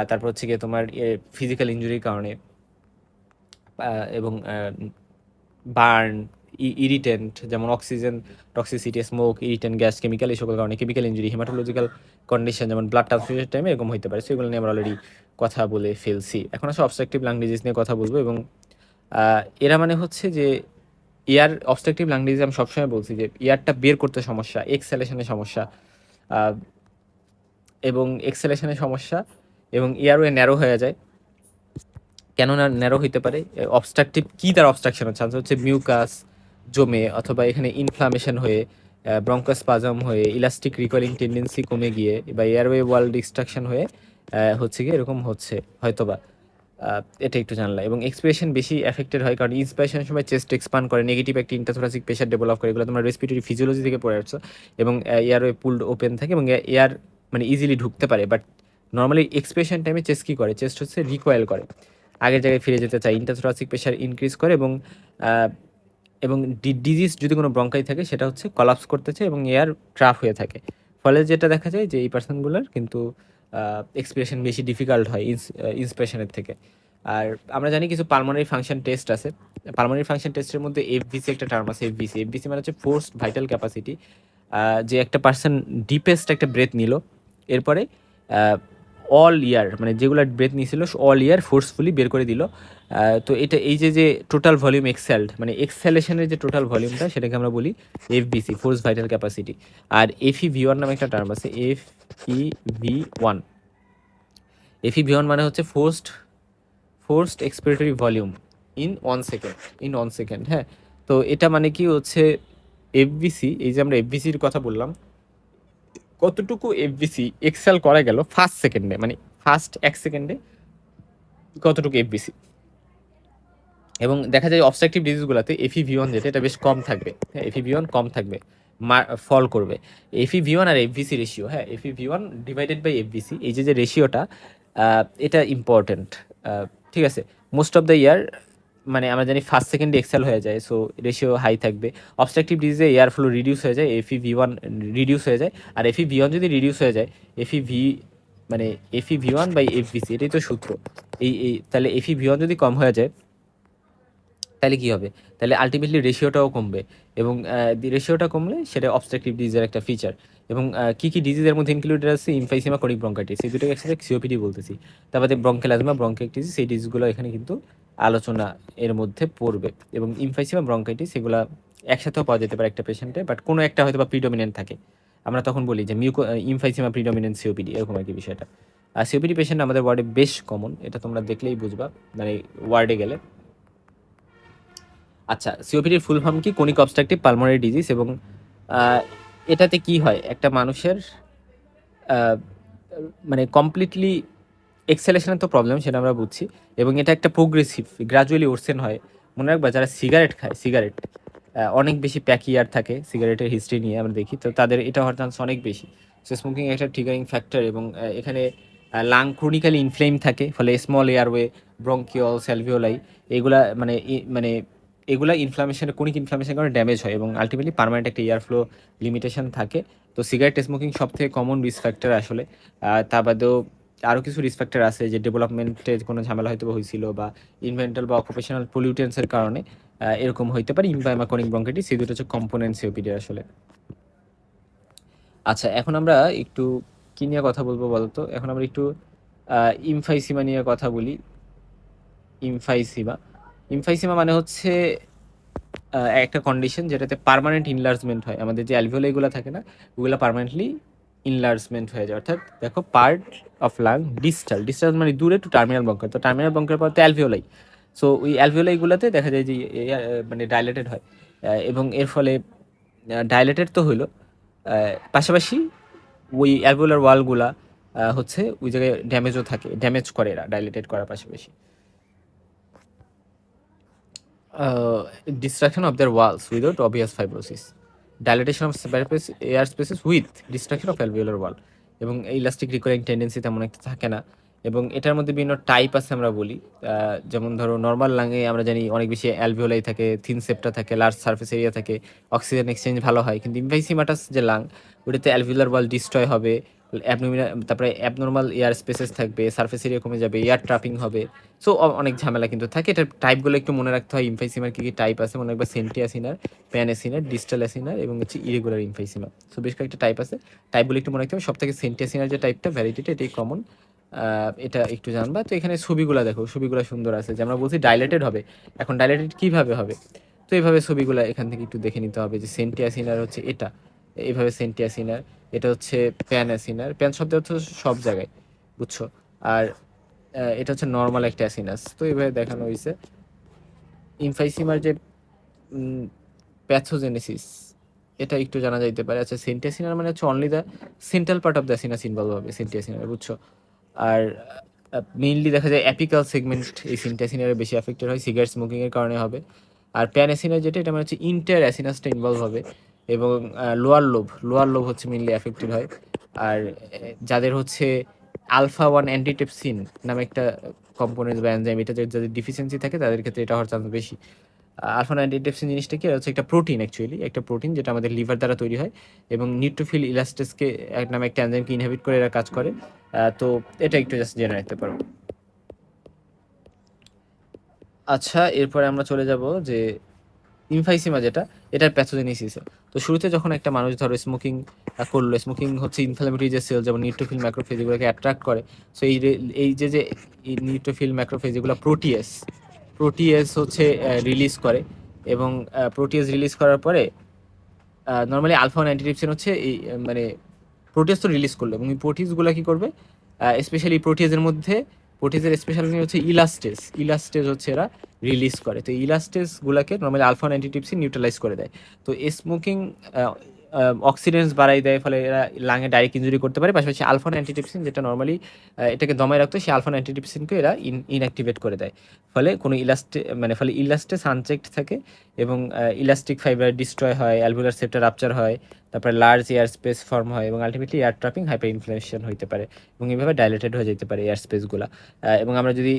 তারপর হচ্ছে গিয়ে তোমার ফিজিক্যাল ইনজুরির কারণে, এবং বার্ন, ইরিটেন্ট যেমন oxygen toxicity, smoke, irritant gas, chemical, এই সকল কারণে, কেমিক্যাল ইনজুরি, হেমাটোলজিক্যাল কন্ডিশন যেমন ব্লাড ট্রান্সফিউশনের টাইমে এরকম হতে পারে। সেগুলো নিয়ে আমরা অলরেডি কথা বলে ফেলছি। এখন আসলে অবস্ট্রাকটিভ লাং ডিজিজ নিয়ে কথা বলবো। এবং এরা মানে হচ্ছে যে এয়ার অবস্ট্রাকটিভ লাং ডিজিজ, আমি সবসময় বলছি যে এয়ারটা বের করতে সমস্যা, এক্সহেলেশনের সমস্যা, এবং এক্সহেলেশনের সমস্যা, এবং এয়ারওয়ে ন্যারো হয়ে যায়। কেন ন্যারো হইতে পারে? অবস্ট্রাকটিভ কী তার অবস্ট্রাকশনের চান্স হচ্ছে মিউকাস জমে, অথবা এখানে ইনফ্লামেশন হয়ে, ব্রঙ্কোস্পাজম হয়ে, ইলাস্টিক রিকলিং টেন্ডেন্সি কমে গিয়ে, বা এয়ারওয়ে ওয়াল ডিস্ট্রাকশন হয়ে হচ্ছে গিয়ে এরকম হচ্ছে হয়তোবা। এটা একটু জানলা। এবং এক্সপিরেশন বেশি এফেক্টেড হয় কারণ ইন্সপিরেশনের সময় চেস্ট এক্সপান্ড করে, নেগেটিভ একটা ইন্টারথোরাসিক প্রেশার ডেভেলপ করে, এগুলো তোমরা রেসপিরেটরি ফিজিওলজি থেকে পড়ে আসছো। এবং এয়ারওয়ে পুলড ওপেন থাকে এবং এয়ার মানে ইজিলি ঢুকতে পারে। বাট নর্মালি এক্সপিরেশন টাইমে চেস্ট কী করে? চেস্ট হচ্ছে রিকয়েল করে, আগের জায়গায় ফিরে যেতে চায়, ইন্টারথোরাসিক প্রেশার ইনক্রিজ করে, এবং ডিজিজ যদি কোনো ব্রঙ্কাই থাকে সেটা হচ্ছে কলাপস করতে চায় এবং এয়ার ট্রাপ হয়ে থাকে। ফলে যেটা দেখা যায় যে এই পার্সনগুলোর কিন্তু এক্সপ্রেশন বেশি ডিফিকাল্ট হয় ইন্সপিরেশনের থেকে। আর আমরা জানি কিছু পালমোনারি ফাংশন টেস্ট আছে। পালমোনারি ফাংশন টেস্টের মধ্যে এফভিসি একটা টার্ম আছে। এফভিসি মানে হচ্ছে ফোর্সড ভাইটাল ক্যাপাসিটি। যে একটা পার্সন ডিপেস্ট একটা ব্রেথ নিল, এরপরে অল ইয়ার মানে যেগুলো ব্রেথ নিয়েছিল অল ইয়ার ফোর্সফুলি বের করে দিল। তো এটা এই যে টোটাল ভলিউম এক্সেলড মানে এক্সেলেশনের যে টোটাল ভলিউমটা, সেটাকে আমরা বলি এফবিসি, ফোর্স ভাইটাল ক্যাপাসিটি। আর এফইভি1 নামে একটা টার্ম আছে, এফইভি1। এফইভি1 মানে হচ্ছে forced expiratory volume in 1 second, হ্যাঁ। তো এটা মানে কি হচ্ছে এফবিসি, এই যে আমরা এফবিসির কথা বললাম, কতটুকু এফবিসি এক্সেল করা গেল ফার্স্ট সেকেন্ডে, মানে ফার্স্ট 1 সেকেন্ডে কতটুকু এফবিসি। এবং দেখা যায় অবস্ট্রাকটিভ ডিজিজগুলোতে এফইভি1 যেটা, এটা বেশ কম থাকবে। হ্যাঁ, এফইভি1 কম থাকবে, ফল করবে। এফইভি1 আর এফবিসি রেশিও, হ্যাঁ, এফইভি1 ডিভাইডেড বাই এফবিসি, এই যে রেশিওটা, এটা ইম্পর্টেন্ট। ঠিক আছে, মোস্ট অফ দ্য ইয়ার মানে আমরা জানি ফার্স্ট সেকেন্ডে এক্সেল হয়ে যায়, সো রেশিও হাই থাকবে। অবস্ট্রাকটিভ ডিজিজে এয়ার ফ্লো রিডিউস হয়ে যায়, এফইভি1 রিডিউস হয়ে যায়। আর এফইভি1 যদি রিডিউস হয়ে যায়, এফইভি মানে এফইভি1 বাই এফবিসি, এটাই তো সূত্র। তাহলে এফইভি1 যদি কম হয়ে যায় তাহলে কী হবে? তাহলে আলটিমেটলি রেশিওটাও কমবে, এবং রেশিওটা কমলে সেটা অবস্ট্রাকটিভ ডিজিজের একটা ফিচার। এবং কী কী ডিজিজের মধ্যে ইনক্লুডেড আছে? ইমফাইসিমা, ক্রনিক ব্রঙ্কাইটিস, এই দুটোকে একসাথে সিওপিডি বলতেছি। তারপরে ব্রঙ্কেলাজমা, ব্রঙ্কাইটিস, সেই ডিজিজগুলো এখানে কিন্তু আলোচনা এর মধ্যে পড়বে। এবং ইমফাইসিমা, ব্রঙ্কাইটিস এগুলো একসাথেও পাওয়া যেতে পারে একটা পেশেন্টে, বাট কোনো একটা হয়তো বা প্রিডমিনেন্ট থাকে। আমরা তখন বলি যে ইমফাইসিমা প্রিডমিনেন্ট সিওপিডি, এরকম আর কি বিষয়টা। আর সিওপিডি পেশেন্ট আমাদের ওয়ার্ডে বেশ কমন, এটা তোমরা দেখলেই বুঝবা মানে ওয়ার্ডে গেলে। আচ্ছা, সিওপিডির ফুল ফর্ম কি? Conic obstructive pulmonary disease. এবং এটাতে কি হয়, একটা মানুষের মানে কমপ্লিটলি এক্সেলেশনের তো প্রবলেম, সেটা আমরা বুঝছি। এবং এটা একটা প্রোগ্রেসিভ, গ্রাজুয়ালি ওরসেন হয়। মনে রাখবা, যারা সিগারেট খায়, সিগারেট অনেক বেশি প্যাকিয়ার থাকে, সিগারেটের হিস্ট্রি নিয়ে আমরা দেখি, তো তাদের এটা হওয়ার চান্স অনেক বেশি। সো স্মোকিং একটা ট্রিগারিং ফ্যাক্টর। এবং এখানে লাং ক্রনিক্যালি ইনফ্লেম থাকে, ফলে স্মল এয়ারওয়ে, ব্রঙ্কিওল, অ্যালভিওলাই, এগুলা মানে এগুলা ইনফ্লামেশনের, ক্রনিক ইনফ্লামেশনের কারণে ড্যামেজ হয়, এবং আলটিমেটলি পার্মানেন্ট একটা এয়ার ফ্লো লিমিটেশন থাকে। তো সিগারেট স্মোকিং সব থেকে কমন রিস্ক ফ্যাক্টর আসলে। তা বাদেও আরও কিছু রিস্ক ফ্যাক্টর আছে, যে ডেভেলপমেন্টে কোনো ঝামেলা হয়তো হয়েছিল, বা ইনভেন্টাল বা অকুপেশনাল পলিউটেন্সের কারণে এরকম হইতে পারে। ইমফাইমা, ক্রনিক ব্রঙ্কাইটিস, এই দুটো হচ্ছে কম্পোনেন্ট সিওপিডি আসলে। আচ্ছা, এখন আমরা একটু কী নিয়ে কথা বলবো বলতো? এখন আমরা একটু ইমফাইসিমা নিয়ে কথা বলি। ইমফাইসিমা। ইমফাইসিমা মানে হচ্ছে একটা কন্ডিশন যেটাতে পার্মানেন্ট ইনলার্জমেন্ট হয়। আমাদের যে অ্যালভিওলাইগুলো থাকে না, ওগুলো পার্মানেন্টলি ইনলার্জমেন্ট হয়ে যায়। অর্থাৎ দেখো, part of lung distal, distal মানে দূরে টু টার্মিনাল বঙ্কার, তো টার্মিনাল বঙ্কের পর তো অ্যালভিওলাই। সো ওই অ্যালভিওলাইগুলোতে দেখা যায় যে মানে ডাইলেটেড হয়, এবং এর ফলে ডাইলেটেড তো হইলো, পাশাপাশি ওই অ্যালভিওলার ওয়ালগুলা হচ্ছে ওই জায়গায় ড্যামেজও থাকে, ড্যামেজ করে এরা ডাইলেটেড করার পাশাপাশি। Destruction of their walls without obvious fibrosis, dilatation of air spaces with destruction of alveolar wall, এবং ইলাস্টিক রিকারিং টেন্ডেন্সি তেমন একটা থাকে না। এবং এটার মধ্যে বিভিন্ন টাইপ আছে আমরা বলি, যেমন ধরো নর্মাল লাঙে আমরা জানি অনেক বেশি অ্যালভিওলাই থাকে, থিন সেপ্টা থাকে, লার্জ সার্ফেস এরিয়া থাকে, অক্সিজেন এক্সচেঞ্জ ভালো হয়। কিন্তু ইমফাইসিমাটাস যে লাং, ওটাতে অ্যালভিওলার ওয়াল ডিস্ট্রয় হবে, তারপরে অ্যাবনর্মাল এয়ার স্পেসেস থাকবে, সার্ফেস এরিয়া কমে যাবে, এয়ার ট্রাপিং হবে। সো অনেক ঝামেলা কিন্তু থাকে। এটার টাইপগুলো একটু মনে রাখতে হয়। ইমফাইসিমার কী কী টাইপ আছে মনে রাখবে: centi acinar, pan acinar, distal acinar এবং হচ্ছে ইরেগুলার ইমফাইসিমা। সো বেশ কয়েকটা টাইপ আছে, টাইপগুলো একটু মনে রাখতে হবে। সব থেকে সেন্টি অ্যাসিনার যে টাইপটা, ভ্যারিটিটা, এটাই কমন, এটা একটু জানবা। তো এখানে ছবিগুলো দেখো, ছবিগুলো সুন্দর আছে, যে আমরা বলছি ডাইলেটেড হবে। এখন ডাইলেটেড কীভাবে হবে? তো এইভাবে ছবিগুলো এখান থেকে একটু দেখে নিতে হবে, যে সেন্টি অ্যাসিনার হচ্ছে এটা, এইভাবে সেন্টি অ্যাসিনার, এটা হচ্ছে প্যান অ্যাসিনার, প্যান শব্দ হচ্ছে সব জায়গায়, বুঝছো? আর এটা হচ্ছে নর্মাল একটা অ্যাসিনাস। তো এইভাবে দেখানো হয়েছে। ইমফাইসিমার যে প্যাথোজেনেসিস, এটা একটু জানা যাইতে পারে। আচ্ছা, সেন্টিয়াসিনার মানে হচ্ছে only the central part of the acinus involve হবে সেন্টিয়াসিনার, বুঝছো? আর মেইনলি দেখা যায় অ্যাপিক্যাল সেগমেন্ট এই সেন্টিয়াসিনারে বেশি অ্যাফেক্টেড হয়, সিগারেট স্মোকিংয়ের কারণে হবে। আর প্যান অ্যাসিনার যেটা, এটা মানে হচ্ছে ইন্টার অ্যাসিনাসটা ইনভলভ হবে, এবং লোয়ার লোব হচ্ছে মেইনলি অ্যাফেক্টেড হয়। আর যাদের হচ্ছে আলফা 1 অ্যান্টিটেপসিন নামে একটা কম্পোনেন্ট বা এনজাইম, এটা যাদের ডিফিসিয়েন্সি থাকে তাদের ক্ষেত্রে এটা হওয়ার চান্স বেশি। আলফা 9 অ্যান্টিটেপসিন জিনিসটা কি হচ্ছে? একটা প্রোটিন, অ্যাকচুয়ালি একটা প্রোটিন যেটা আমাদের লিভার দ্বারা তৈরি হয়, এবং নিউট্রোফিল ইলাস্টেসকে নামে একটা এনজাইমকে ইনহিবিট করে এরা কাজ করে। তো এটা একটু জাস্ট জেনে রাখতে পারো। আচ্ছা, এরপরে আমরা চলে যাব যে ইমফাইসিমা যেটা, এটার প্যাথোজেনেসিসে। তো শুরুতে যখন একটা মানুষ ধরো স্মোকিং করলো, স্মোকিং হচ্ছে ইনফ্লামেটরি যে সেল, যেমন নিউট্রোফিল ম্যাক্রোফেজ, এগুলোকে অ্যাট্রাক্ট করে। সো এই যে নিউট্রোফিল ম্যাক্রোফেজ, এগুলো প্রোটিএস হচ্ছে রিলিজ করে, এবং প্রোটিএস রিলিজ করার পরে নর্মালি আলফা 1 অ্যান্টিট্রিপসিন হচ্ছে এই মানে প্রোটিয়াস তো রিলিজ করলো, এবং এই প্রোটিসগুলো কী করবে? স্পেশালি প্রোটিয়াসের মধ্যে, প্রোটিয়াসের স্পেশালিটি হচ্ছে ইলাস্টেজ হচ্ছে এরা রিলিজ করে। তো ইলাস্টেজগুলোকে নর্মালি আলফা 1 অ্যান্টিট্রিপসিন নিউট্রালাইজ করে দেয়। তো স্মোকিং অক্সিডেন্স বাড়াই দেয়, ফলে এরা লাঙে ডাইরেক্ট ইনজুরি করতে পারে। পাশাপাশি আলফা 1 অ্যান্টিট্রিপসিন যেটা নর্মালি এটাকে দমায় রাখতো, সেই আলফা 1 অ্যান্টিট্রিপসিনকে এরা ইনঅ্যাক্টিভেট করে দেয়। ফলে ইলাস্টেস আনচেকড থাকে, এবং ইলাস্টিক ফাইবার ডিস্ট্রয় হয়, অ্যালভিওলার সেপ্টা রাপচার হয়, তারপরে লার্জ এয়ার স্পেস ফর্ম হয়, এবং ultimately air trapping, hyper inflation হইতে পারে, এবং এইভাবে ডাইলেটেড হয়ে যেতে পারে এয়ার স্পেসগুলো। এবং আমরা যদি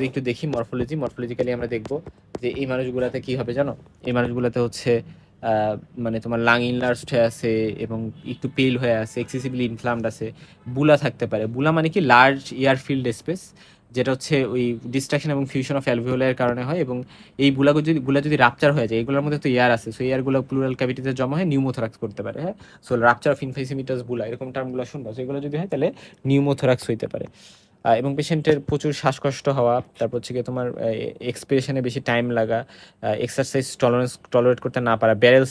একটু দেখি মরফোলজিক্যালি আমরা দেখব যে এই মানুষগুলোতে কী হবে জানো? এই মানুষগুলোতে হচ্ছে মানে তোমার লাং ইনলার্জড হয়ে আছে, এবং একটু পেল হয়ে আছে, এক্সেসিভলি ইনফ্লামড আছে, বুলা থাকতে পারে। বুলা মানে কি? লার্জ এয়ার ফিল্ড স্পেস, যেটা হচ্ছে ওই ডিস্ট্রাকশন এবং ফিউশন অফ অ্যালভিওলার কারণে হয়। এবং এই গুলা যদি রাপচার হয়ে যায়, এগুলোর মধ্যে তো এয়ার আছে, সো এয়ারগুলো প্লুরাল ক্যাভিটিতে জমা হয়, নিউমোথোরাক্স করতে পারে। হ্যাঁ, সো রাপচার অফ ইনফাইসিমিটাস বুলা, এরকম টার্মগুলো শুনবা। সো এগুলো যদি হয় তাহলে নিউমোথোরাক্স হইতে পারে। এবং পেশেন্টের প্রচুর শ্বাসকষ্ট হওয়া, তারপর হচ্ছে গিয়ে তোমার এক্সপিরেশনে বেশি টাইম লাগা, এক্সারসাইজ টলারেট করতে না পারা, ব্যারেল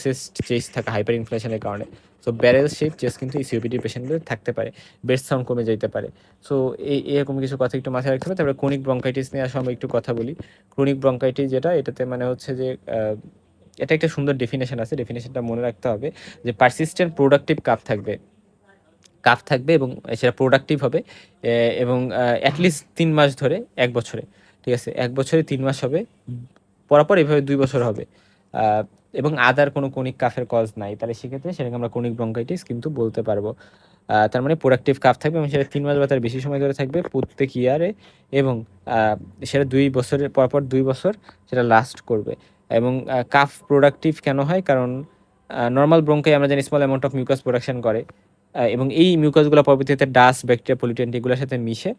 চেস্ট থাকা হাইপার ইনফ্লেশনের কারণে। সো ব্যারেল শেপ চেস্ট কিন্তু এই সিওপিডি পেশেন্টদের থাকতে পারে, ব্রেথ সাউন্ড কমে যেতে পারে। সো এরকম কিছু কথা একটু মাথায় রাখতে হবে। তারপরে ক্রনিক ব্রঙ্কাইটিস নিয়ে আসলে আমরা একটু কথা বলি। ক্রনিক ব্রঙ্কাইটিস যেটা, এটাতে মানে হচ্ছে যে এটা একটা সুন্দর ডেফিনেশন আছে, ডেফিনেশনটা মনে রাখতে হবে, যে পারসিস্টেন্ট প্রোডাক্টিভ কাফ থাকবে এবং সেটা প্রোডাক্টিভ হবে, এবং অ্যাটলিস্ট 3 মাস ধরে 1 বছরে, ঠিক আছে, 1 বছরে 3 মাস হবে, পরপর এভাবে 2 বছর হবে, এবং আদার কোনো ক্রনিক কাফের কজ নাই, তাহলে সেক্ষেত্রে সেটাকে আমরা ক্রনিক ব্রঙ্কাইটিস কিন্তু বলতে পারবো। তার মানে প্রোডাক্টিভ কাফ থাকবে, এবং সেটা 3 মাস বা তার বেশি সময় ধরে থাকবে প্রত্যেক ইয়ারে, এবং সেটা 2 বছরের পরপর 2 বছর সেটা লাস্ট করবে। এবং কাফ প্রোডাক্টিভ কেন হয়? কারণ নর্মাল ব্রঙ্কাই আমরা জানি small amount of mucus production করে, এবং এই মিউকাসগুলো পরবর্তীতে ডাস্ট, ব্যাকটেরিয়া, পলিউটেন্ট এগুলোর সাথে মিশে,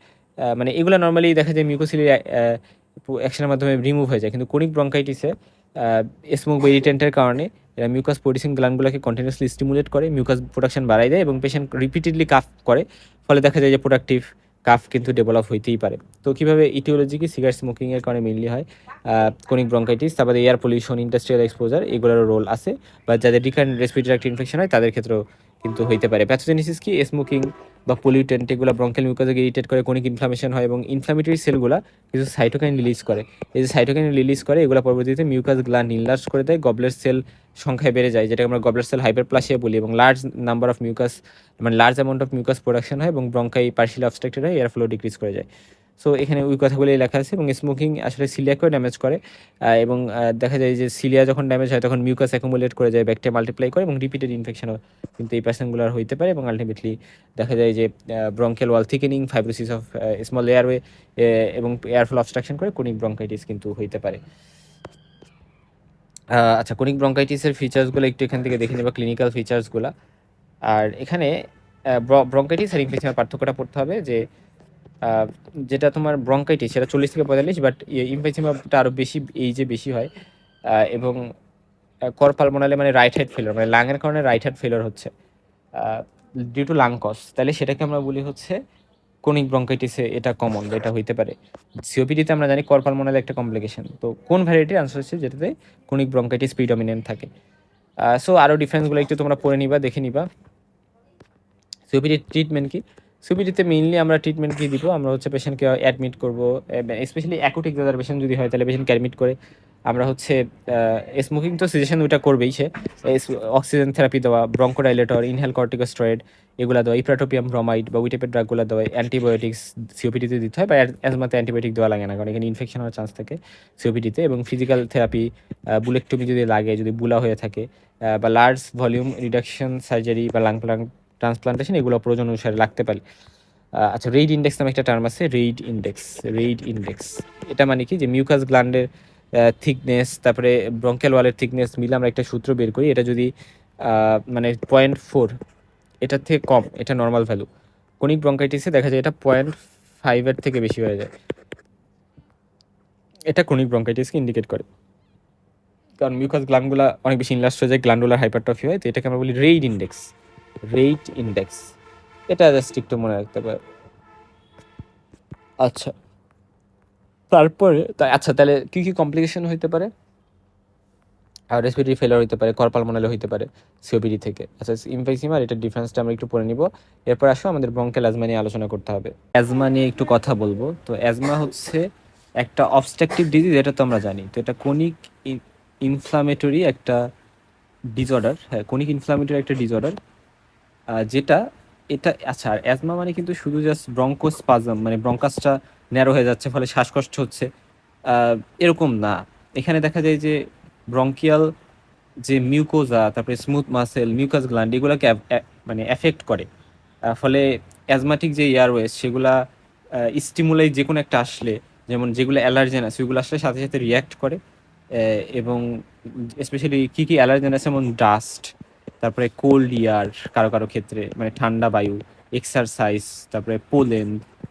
মানে এগুলো নর্মালি দেখা যায় মিউকোসিলির অ্যাকশনের মাধ্যমে রিমুভ হয়ে যায়। কিন্তু ক্রনিক ব্রঙ্কাইটিসে স্মোক বা ইরিটেন্টের কারণে এরা মিউকাস প্রডিউসিং গ্ল্যান্ডগুলোকে কন্টিনিউসলি স্টিমুলেট করে, মিউকাস প্রোডাকশন বাড়াই দেয়, এবং পেশেন্ট রিপিটেডলি কাফ করে, ফলে দেখা যায় যে প্রোডাক্টিভ কাফ কিন্তু ডেভেলপ হইতেই পারে। তো কীভাবে ইটিওলজি কি সিগারেট স্মোকিংয়ের কারণে মেইনলি হয় ক্রনিক ব্রঙ্কাইটিস, তারপরে এয়ার পলিউশন, ইন্ডাস্ট্রিয়াল এক্সপোজার এগুলোরও রোল আছে, বা যাদের রিকারেন্ট রেসপিরেটরি ট্র্যাক্ট ইনফেকশন হয় তাদের ক্ষেত্রেও কিন্তু হইতে পারে। প্যাথোজেনেসিস কি, স্মোকিং বা পলিউটেন্ট এগুলো ব্রঙ্কিয়াল মিউকাসকে ইরিটেট করে, ক্রনিক ইনফ্লামেশন হয় এবং ইনফ্লামেটরি সেলগুলো কিছু সাইটোকাইন রিলিজ করে। এই যে সাইটোকাইন রিলিজ করে এগুলো পরবর্তীতে মিউকাস গ্ল্যান্ড ইনলার্জ করে দেয়, গবলেট সেল সংখ্যায় বেড়ে যায়, যেটাকে আমরা গবলেট সেল হাইপারপ্লাসিয়া বলি, এবং লার্জ নাম্বার অফ মিউকাস মানে large amount of mucus production হয় এবং ব্রঙ্কাই পার্শিয়ালি অবস্ট্রাক্টেড হয়, এয়ার ফ্লো ডিক্রিজ করে যায়। সো এখানে ওই কথাগুলোই লেখা আছে। এবং স্মোকিং আসলে সিলিয়াকেও ড্যামেজ করে, এবং দেখা যায় যে সিলিয়া যখন ড্যামেজ হয় তখন মিউকাস অ্যাকুমুলেট করে যায়, ব্যাকটেরিয়া মাল্টিপ্লাই করে এবং রিপিটেড ইনফেকশনও কিন্তু এই পার্সনগুলোর হইতে পারে। এবং আলটিমেটলি দেখা যায় যে bronchial wall thickening, fibrosis of small airway এবং এয়ার ফ্লো অবস্ট্রাকশন করে ক্রনিক ব্রঙ্কাইটিস কিন্তু হইতে পারে। আচ্ছা, ক্রনিক ব্রঙ্কাইটিসের ফিচার্সগুলো একটু এখান থেকে দেখে নেবা, ক্লিনিক্যাল ফিচার্সগুলো। আর এখানে ব্রঙ্কাইটিস আর ইনফেকশনের পার্থক্যটা পড়তে হবে যে যেটা তোমার ব্রঙ্কাইটিস সেটা 40 থেকে 45, বাট ইমফেক্সিমাটা আরও বেশি, এই যে বেশি হয়। এবং কর পালমোনালে মানে রাইট হার্ট ফেলার, মানে লাংয়ের কারণে রাইট হার্ট ফেলার হচ্ছে ডিউ টু লাং কজ, তাহলে সেটাকে আমরা বলি হচ্ছে ক্রনিক ব্রঙ্কাইটিসে এটা কমন, এটা হইতে পারে। সিওপিডিতে আমরা জানি কর পালমোনালে একটা কমপ্লিকেশন। তো কোন ভ্যারাইটির আনসার হচ্ছে যেটাতে ক্রনিক ব্রঙ্কাইটিস প্রিডমিনেন্ট থাকে। সো আরও ডিফারেন্সগুলো একটু তোমরা পড়ে নিবা, দেখে নিবা। সিওপিডির ট্রিটমেন্ট কি? সিওপিডিতে মেইনলি আমরা ট্রিটমেন্ট কি দিব, আমরা হচ্ছে পেশেন্টকে অ্যাডমিট করব, স্পেশালি অ্যাকুটিক যাদের পেশেন্ট যদি হয় তাহলে পেশেন্টকে অ্যাডমিট করে আমরা হচ্ছে স্মোকিং তো সিজেশন ওইটা করবেই, সে অক্সিজেন থেরাপি দেওয়া, ব্রঙ্কোডাইলেটর, ইনহেল কর্টিকোস্টেরয়েড এগুলো দেওয়া, ইপ্রাটোপিয়াম ব্রোমাইড বা উইটেপের ড্রাগগুলো দেওয়া, অ্যান্টিবায়োটিক্স সিওপিডিতে দিতে হয়, বা অ্যাজমাতে অ্যান্টিবায়োটিক দেওয়া লাগে না কারণ এখানে ইনফেকশন হওয়ার চান্স থাকে সিওপিডিতে। এবং ফিজিক্যাল থেরাপি, বুলেকটমি যদি লাগে, যদি বুলা হয়ে থাকে, বা লার্জ ভলিউম রিডাকশন সার্জারি বা লাং ট্রান্সপ্লান্টেশন এগুলো প্রয়োজন অনুসারে লাগতে পারে। আচ্ছা, রেইড ইন্ডেক্স নামে একটা টার্ম আছে, রেইড ইন্ডেক্স এটা মানে কি যে মিউকাস গ্ল্যান্ডের থিকনেস, তারপরে ব্রঙ্কিয়াল ওয়ালের থিকনেস মিলে আমরা একটা সূত্র বের করি। এটা যদি মানে 0.4 এটার থেকে কম, এটা নর্মাল ভ্যালু। ক্রনিক ব্রঙ্কাইটিসে দেখা যায় এটা 0.5 থেকে বেশি হয়ে যায়, এটা ক্রনিক ব্রঙ্কাইটিসকে ইন্ডিকেট করে, কারণ মিউকাস গ্ল্যান্ডগুলো অনেক বেশি ইনলাস্ট হয়ে যায়, গ্ল্যান্ডুলার হাইপারট্রফি হয়। তো এটাকে আমরা বলি রেইড ইন্ডেক্স। এটা জাস্ট একটু মনে রাখতে পারে। আচ্ছা, তারপরে আচ্ছা তাহলে কী কী কমপ্লিকেশন হইতে পারে? রেসপিরেটরি ফেলার হইতে পারে, করপালমোনালে হইতে পারে সিওপিডি থেকে। আচ্ছা, ইমফেক্সিমা আর এটার ডিফারেন্সটা আমরা একটু পড়ে নিব। এরপর আসো আমাদের ব্রঙ্কিয়াল অ্যাজমা নিয়ে আলোচনা করতে হবে। অ্যাজমা নিয়ে একটু কথা বলবো। তো অ্যাজমা হচ্ছে একটা অবস্ট্রাকটিভ ডিজিজ, এটা তো আমরা জানি। তো এটা ক্রনিক ইনফ্লামেটরি একটা ডিসঅর্ডার, হ্যাঁ ক্রনিক ইনফ্লামেটরি একটা ডিসঅর্ডার, যেটা এটা আচ্ছা, আর অ্যাজমা মানে কিন্তু শুধু জাস্ট ব্রঙ্কোস্পাজম মানে ব্রঙ্কাসটা ন্যারো হয়ে যাচ্ছে ফলে শ্বাসকষ্ট হচ্ছে এরকম না। এখানে দেখা যায় যে ব্রঙ্কিয়াল যে মিউকোজা, তারপরে স্মুথ মাসেল, মিউকাস গ্ল্যান্ড এগুলোকে মানে এফেক্ট করে। ফলে অ্যাজমাটিক যে এয়ারওয়েজ সেগুলা স্টিমুলাই যে কোনো একটা আসলে, যেমন যেগুলো অ্যালার্জেন আছে ওইগুলো আসলে সাথে সাথে রিয়্যাক্ট করে। এবং স্পেশালি কী কী অ্যালার্জেন আছে, যেমন ডাস্ট, তারপরে কোল্ড ইয়ার কারো কারো ক্ষেত্রে মানে ঠান্ডা বায়ু, এক্সারসাইজ, তারপরে পোলেন,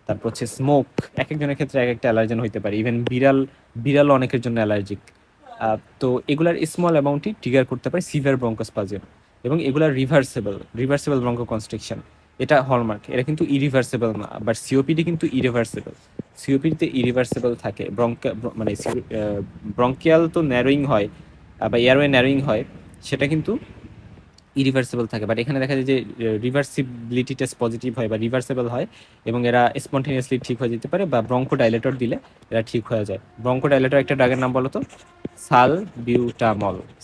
তারপর হচ্ছে স্মোক, এক একজনের ক্ষেত্রে এক একটা অ্যালার্জেন হইতে পারে। ইভেন বিড়াল অনেকের জন্য অ্যালার্জিক। তো এগুলার স্মল অ্যামাউন্টই ট্রিগার করতে পারে সিভিয়ার ব্রঙ্কোস্পাজম, এবং এগুলার রিভার্সেবল ব্রঙ্কোকনস্ট্রিকশন, এটা হলমার্ক। এটা কিন্তু ইরিভার্সেবল না, বাট সিওপিডি কিন্তু ইরিভার্সেবল। সিওপিডিতে ইরিভার্সেবল থাকে, মানে ব্রঙ্কিয়াল তো ন্যারোয়িং হয় বা এয়ারওয়ে ন্যারোয়িং হয়, সেটা কিন্তু ইরিভার্সেবল থাকে। বাট এখানে দেখা যায় যে রিভার্সিবিলিটি টেস্ট পজিটিভ হয় বা রিভার্সেবল হয়, এবং এরা স্পন্টেনিয়াসলি ঠিক হয়ে যেতে পারে, বা ব্রঙ্কোডাইলেটর দিলে এরা ঠিক হয়ে যায়। ব্রঙ্কোডাইলেটর একটা ড্রাগের নাম বলো তো?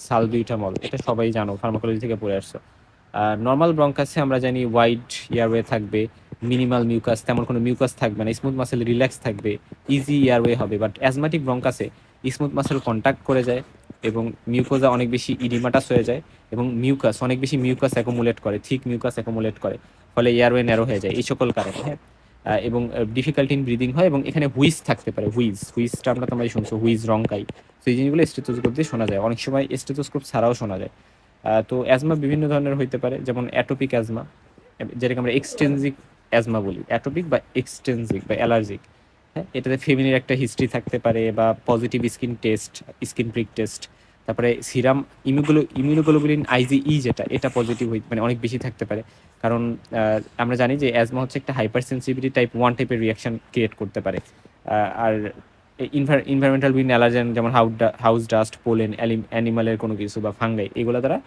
সালবিউটামল, এটা সবাই জানো, ফার্মাকোলজি থেকে পড়ে আসছো। নর্মাল ব্রঙ্কাসে আমরা জানি ওয়াইড এয়ারওয়ে থাকবে, মিনিমাল মিউকাস, তেমন কোনো মিউকাস থাকবে না, স্মুথ মাসেল রিল্যাক্স থাকবে, ইজি এয়ারওয়ে হবে। বাট অ্যাজমাটিক ব্রঙ্কাসে স্মুথ মাসেল কন্ট্যাক্ট করে যায়, এবং মিউকোজা অনেক বেশি ইডিমাটাস হয়ে যায়, এবং অনেক বেশি মিউকাস অ্যাকুমুলেট করে, থিক মিউকাস অ্যাকুমুলেট করে, ফলে এয়ারওয়ে ন্যারো হয়ে যায়, এই সকল কারণে। হ্যাঁ, এবং ডিফিকাল্টি ইন ব্রিদিং হয়, এবং এখানে হুইজ থাকতে পারে। হুইজটা আমরা তোমরা শুনছো, হুইজ রঙ্কাই। তো এই জিনিসগুলো স্টেথোস্কোপ দিয়ে শোনা যায়, অনেক সময় স্টেথোস্কোপ ছাড়াও শোনা যায়। তো অ্যাজমা বিভিন্ন ধরনের হইতে পারে, যেমন অ্যাটোপিক অ্যাজমা, যেটাকে আমরা এক্সটেনজিক অ্যাজমা বলি, অ্যাটোপিক বা এক্সটেনজিক বা অ্যালার্জিক। হ্যাঁ, এটাতে ফেমিনির একটা হিস্ট্রি থাকতে পারে, বা পজিটিভ স্কিন প্রিক টেস্ট তারপরে সিরাম ইমিউনোগ্লোবুলিন আইজিই যেটা, এটা পজিটিভ মানে অনেক বেশি থাকতে পারে। কারণ আমরা জানি যে অ্যাজমা হচ্ছে একটা হাইপার সেন্সিটিভিটি টাইপ 1 টাইপের রিয়াকশন ক্রিয়েট করতে পারে। আর ইনভায়রনমেন্টাল বিভিন্ন অ্যালার্জেন যেমন হাউস ডাস্ট, পোলেন, অ্যানিমালের কোনো কিছু বা ফাঙ্গাই, এগুলো দ্বারা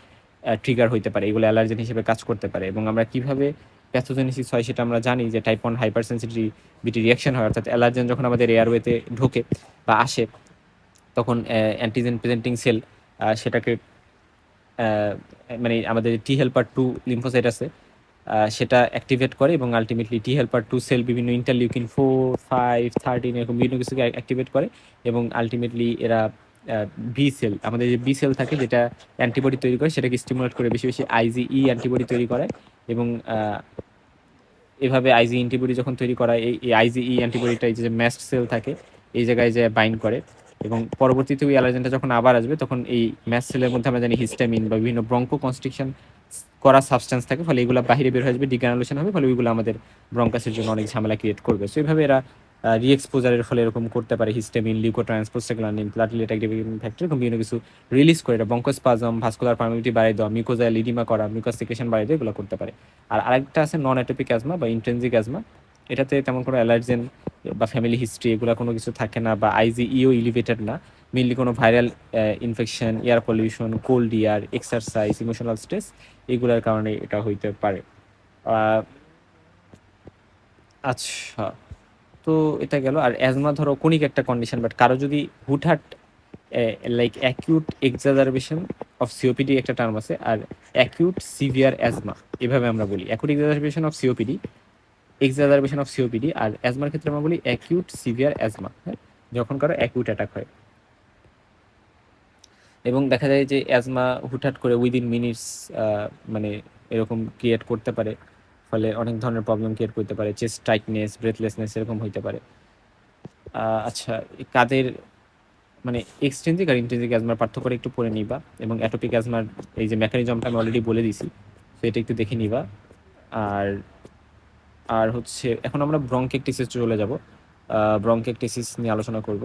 ট্রিগার হইতে পারে, এগুলো অ্যালার্জেন হিসেবে কাজ করতে পারে। এবং আমরা কিভাবে প্যাথোজেনেসিস হয় সেটা আমরা জানি যে টাইপ 1 হাইপার সেন্সিটিভিটি রিয়াকশন হয়, অর্থাৎ অ্যালার্জেন যখন আমাদের এয়ারওয়েতে ঢোকে বা আসে, তখন অ্যান্টিজেন প্রেজেন্টিং সেল সেটাকে মানে আমাদের টি হেল্পার 2 লিম্ফোসাইট আছে, সেটা অ্যাক্টিভেট করে এবং আলটিমেটলি টি হেল্পার 2 সেল বিভিন্ন ইন্টারলিউকিন 4, 5, 13 এরকম বিভিন্ন কিছুকে অ্যাক্টিভেট করে। এবং আলটিমেটলি এরা বি সেল, আমাদের যে বি সেল থাকে যেটা অ্যান্টিবডি তৈরি করে, সেটাকে স্টিমুলেট করে বেশি বেশি আইজিই অ্যান্টিবডি তৈরি করে। এবং এভাবে আইজি অ্যান্টিবডি যখন তৈরি করা, এই আইজিই অ্যান্টিবডিটা এই যে ম্যাস্ট সেল থাকে এই জায়গায় যে বাইন্ড করে, এবং পরবর্তীতে ওই অ্যালার্জেনটা যখন আবার আসবে তখন এই ম্যাস্ট সেলের মধ্যে আমরা জানি হিস্টামিন বা বিভিন্ন ব্রঙ্কো কনস্ট্রিকশন করা সাবস্টেন্স থাকে, ফলে এগুলো বাইরে বের হয়ে যাবে, ডিগ্রানুলেশন হবে, ফলে ওইগুলো আমাদের ব্রঙ্কাসের জন্য অনেক ঝামেলা ক্রিয়েট করবে। সো এইভাবে এরা রিএক্সপোজারের ফলে এরকম করতে পারে, histamine, leukotrienes, prostaglandin, platelet activating factor এরকম বিভিন্ন কিছু রিলিজ করে এটা ব্রঙ্কোস্পাজম, ভাস্কুলার পারমিটিভিটি বাড়িয়ে দেওয়া, মিউকোজাল ইডিমা করা, মিউকাস সিক্রেশন বাড়িয়ে দেওয়া, এগুলো করতে পারে। আর আরেকটা আছে নন অ্যাটোপিক অ্যাজমা বা ইন্ট্রেনজিক অ্যাজমা। এটাতে তেমন কোনো অ্যালার্জেন বা ফ্যামিলি হিস্ট্রি এগুলো কোনো কিছু থাকে না, বা আইজিইও ইলিভেটেড না। মেনলি কোনো viral infection, air pollution, cold air, exercise, emotional stress, এগুলোর কারণে এটা হইতে পারে। আহ, আচ্ছা, তো এটা গেল। আর অ্যাজমা ধরো কোনিক একটা কন্ডিশন, বাট কারো যদি হুটহাট like acute exacerbation of COPD একটা টার্ম আছে, আর অ্যাকিউট সিভিয়ার অ্যাজমা, এভাবে আমরা বলি acute exacerbation of COPD, exacerbation of COPD. আর অ্যাজমার ক্ষেত্রে আমরা বলি অ্যাকিউট সিভিয়ার অ্যাজমা, হ্যাঁ, যখন কারো অ্যাকিউট অ্যাটাক হয়। এবং দেখা যায় যে অ্যাজমা হুটহাট করে উইদিন মিনিটস মানে এরকম ক্রিয়েট করতে পারে, ফলে অনেক ধরনের প্রবলেম ক্রিয়েট করতে পারে, চেস্ট টাইটনেস, ব্রেথলেসনেস এরকম হইতে পারে। আচ্ছা, কাদের মানে এক্সট্রিনজিক আর ইন্ট্রিনজিক অ্যাজমার পার্থক্যটা একটু পড়ে নিবা, এবং অ্যাটোপিক অ্যাজমার এই যে মেকানিজমটা আমি অলরেডি বলে দিছি, তো এটা একটু দেখে নিবা। আর আর হচ্ছে এখন আমরা ব্রঙ্কেকটিসিস চলে যাব, ব্রঙ্কেকটিসিস নিয়ে আলোচনা করব।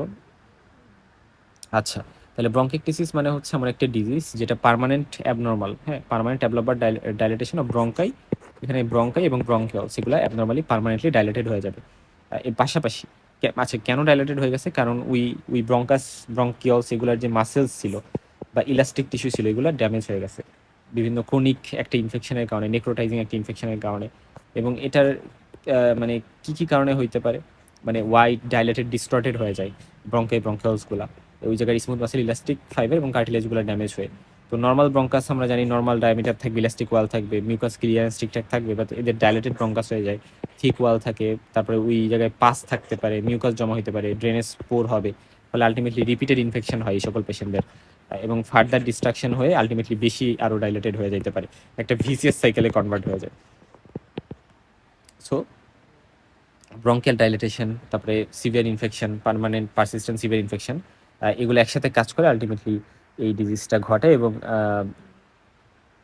আচ্ছা, তাহলে ব্রঙ্কেকটিসিস মানে হচ্ছে আমার একটা ডিজিজ যেটা পার্মানেন্ট অ্যাবনর্মাল, হ্যাঁ, পার্মানেন্ট অ্যাবনর্মাল ডাইলেটেশন অফ ব্রঙ্কাই। এখানে ব্রঙ্কাই এবং ব্রঙ্কিওলস এগুলো অ্যাবনর্মালি পার্মানেন্টলি ডাইলেটেড হয়ে যাবে। এর পাশাপাশি আচ্ছা, কেন ডাইলেটেড হয়ে গেছে? কারণ উই ব্রঙ্কিওলস এগুলার যে মাসেলস ছিল বা ইলাস্টিক টিস্যু ছিল, এগুলো ড্যামেজ হয়ে গেছে বিভিন্ন ক্রনিক একটা ইনফেকশনের কারণে, নেক্রোটাইজিং একটা ইনফেকশনের কারণে। এবং এটার মানে কি কি কারণে হইতে পারে, মানে ওয়াইড ডাইলেটেড ডিস্টর্টেড হয়ে যায় ব্রঙ্কিওলসগুলা, ওই জায়গায় স্মুথ মাসেল, ইলাস্টিক ফাইবার এবং কার্টিলেজগুলো ড্যামেজ হয়ে। তো নর্মাল ব্রঙ্কাস আমরা জানি নর্মাল ডায়ামিটার থাকবে, ইলাস্টিক ওয়াল থাকবে, মিউকাস ক্লিয়ারেন্স ঠিকঠাক থাকবে, বাট এদের ডাইলেটেড ব্রঙ্কাস হয়ে যায়, থিক ওয়াল থাকে, তারপরে ওই জায়গায় পাস থাকতে পারে, মিউকাস জমা হতে পারে, ড্রেনেজ পোর হবে, ফলে আলটিমেটলি রিপিটেড ইনফেকশন হয় এই সকল পেশেন্টদের, এবং ফার্দার ডিস্ট্রাকশন হয়ে আলটিমেটলি বেশি আরও ডাইলেটেড হয়ে যেতে পারে, একটা ভিসিএস সাইকেলে কনভার্ট হয়ে যায়। সো ব্রঙ্কিয়াল ডাইলেটেশন, তারপরে severe infection, permanent persistent severe infection, এগুলো একসাথে কাজ করে আলটিমেটলি এই ডিজিজটা ঘটে। এবং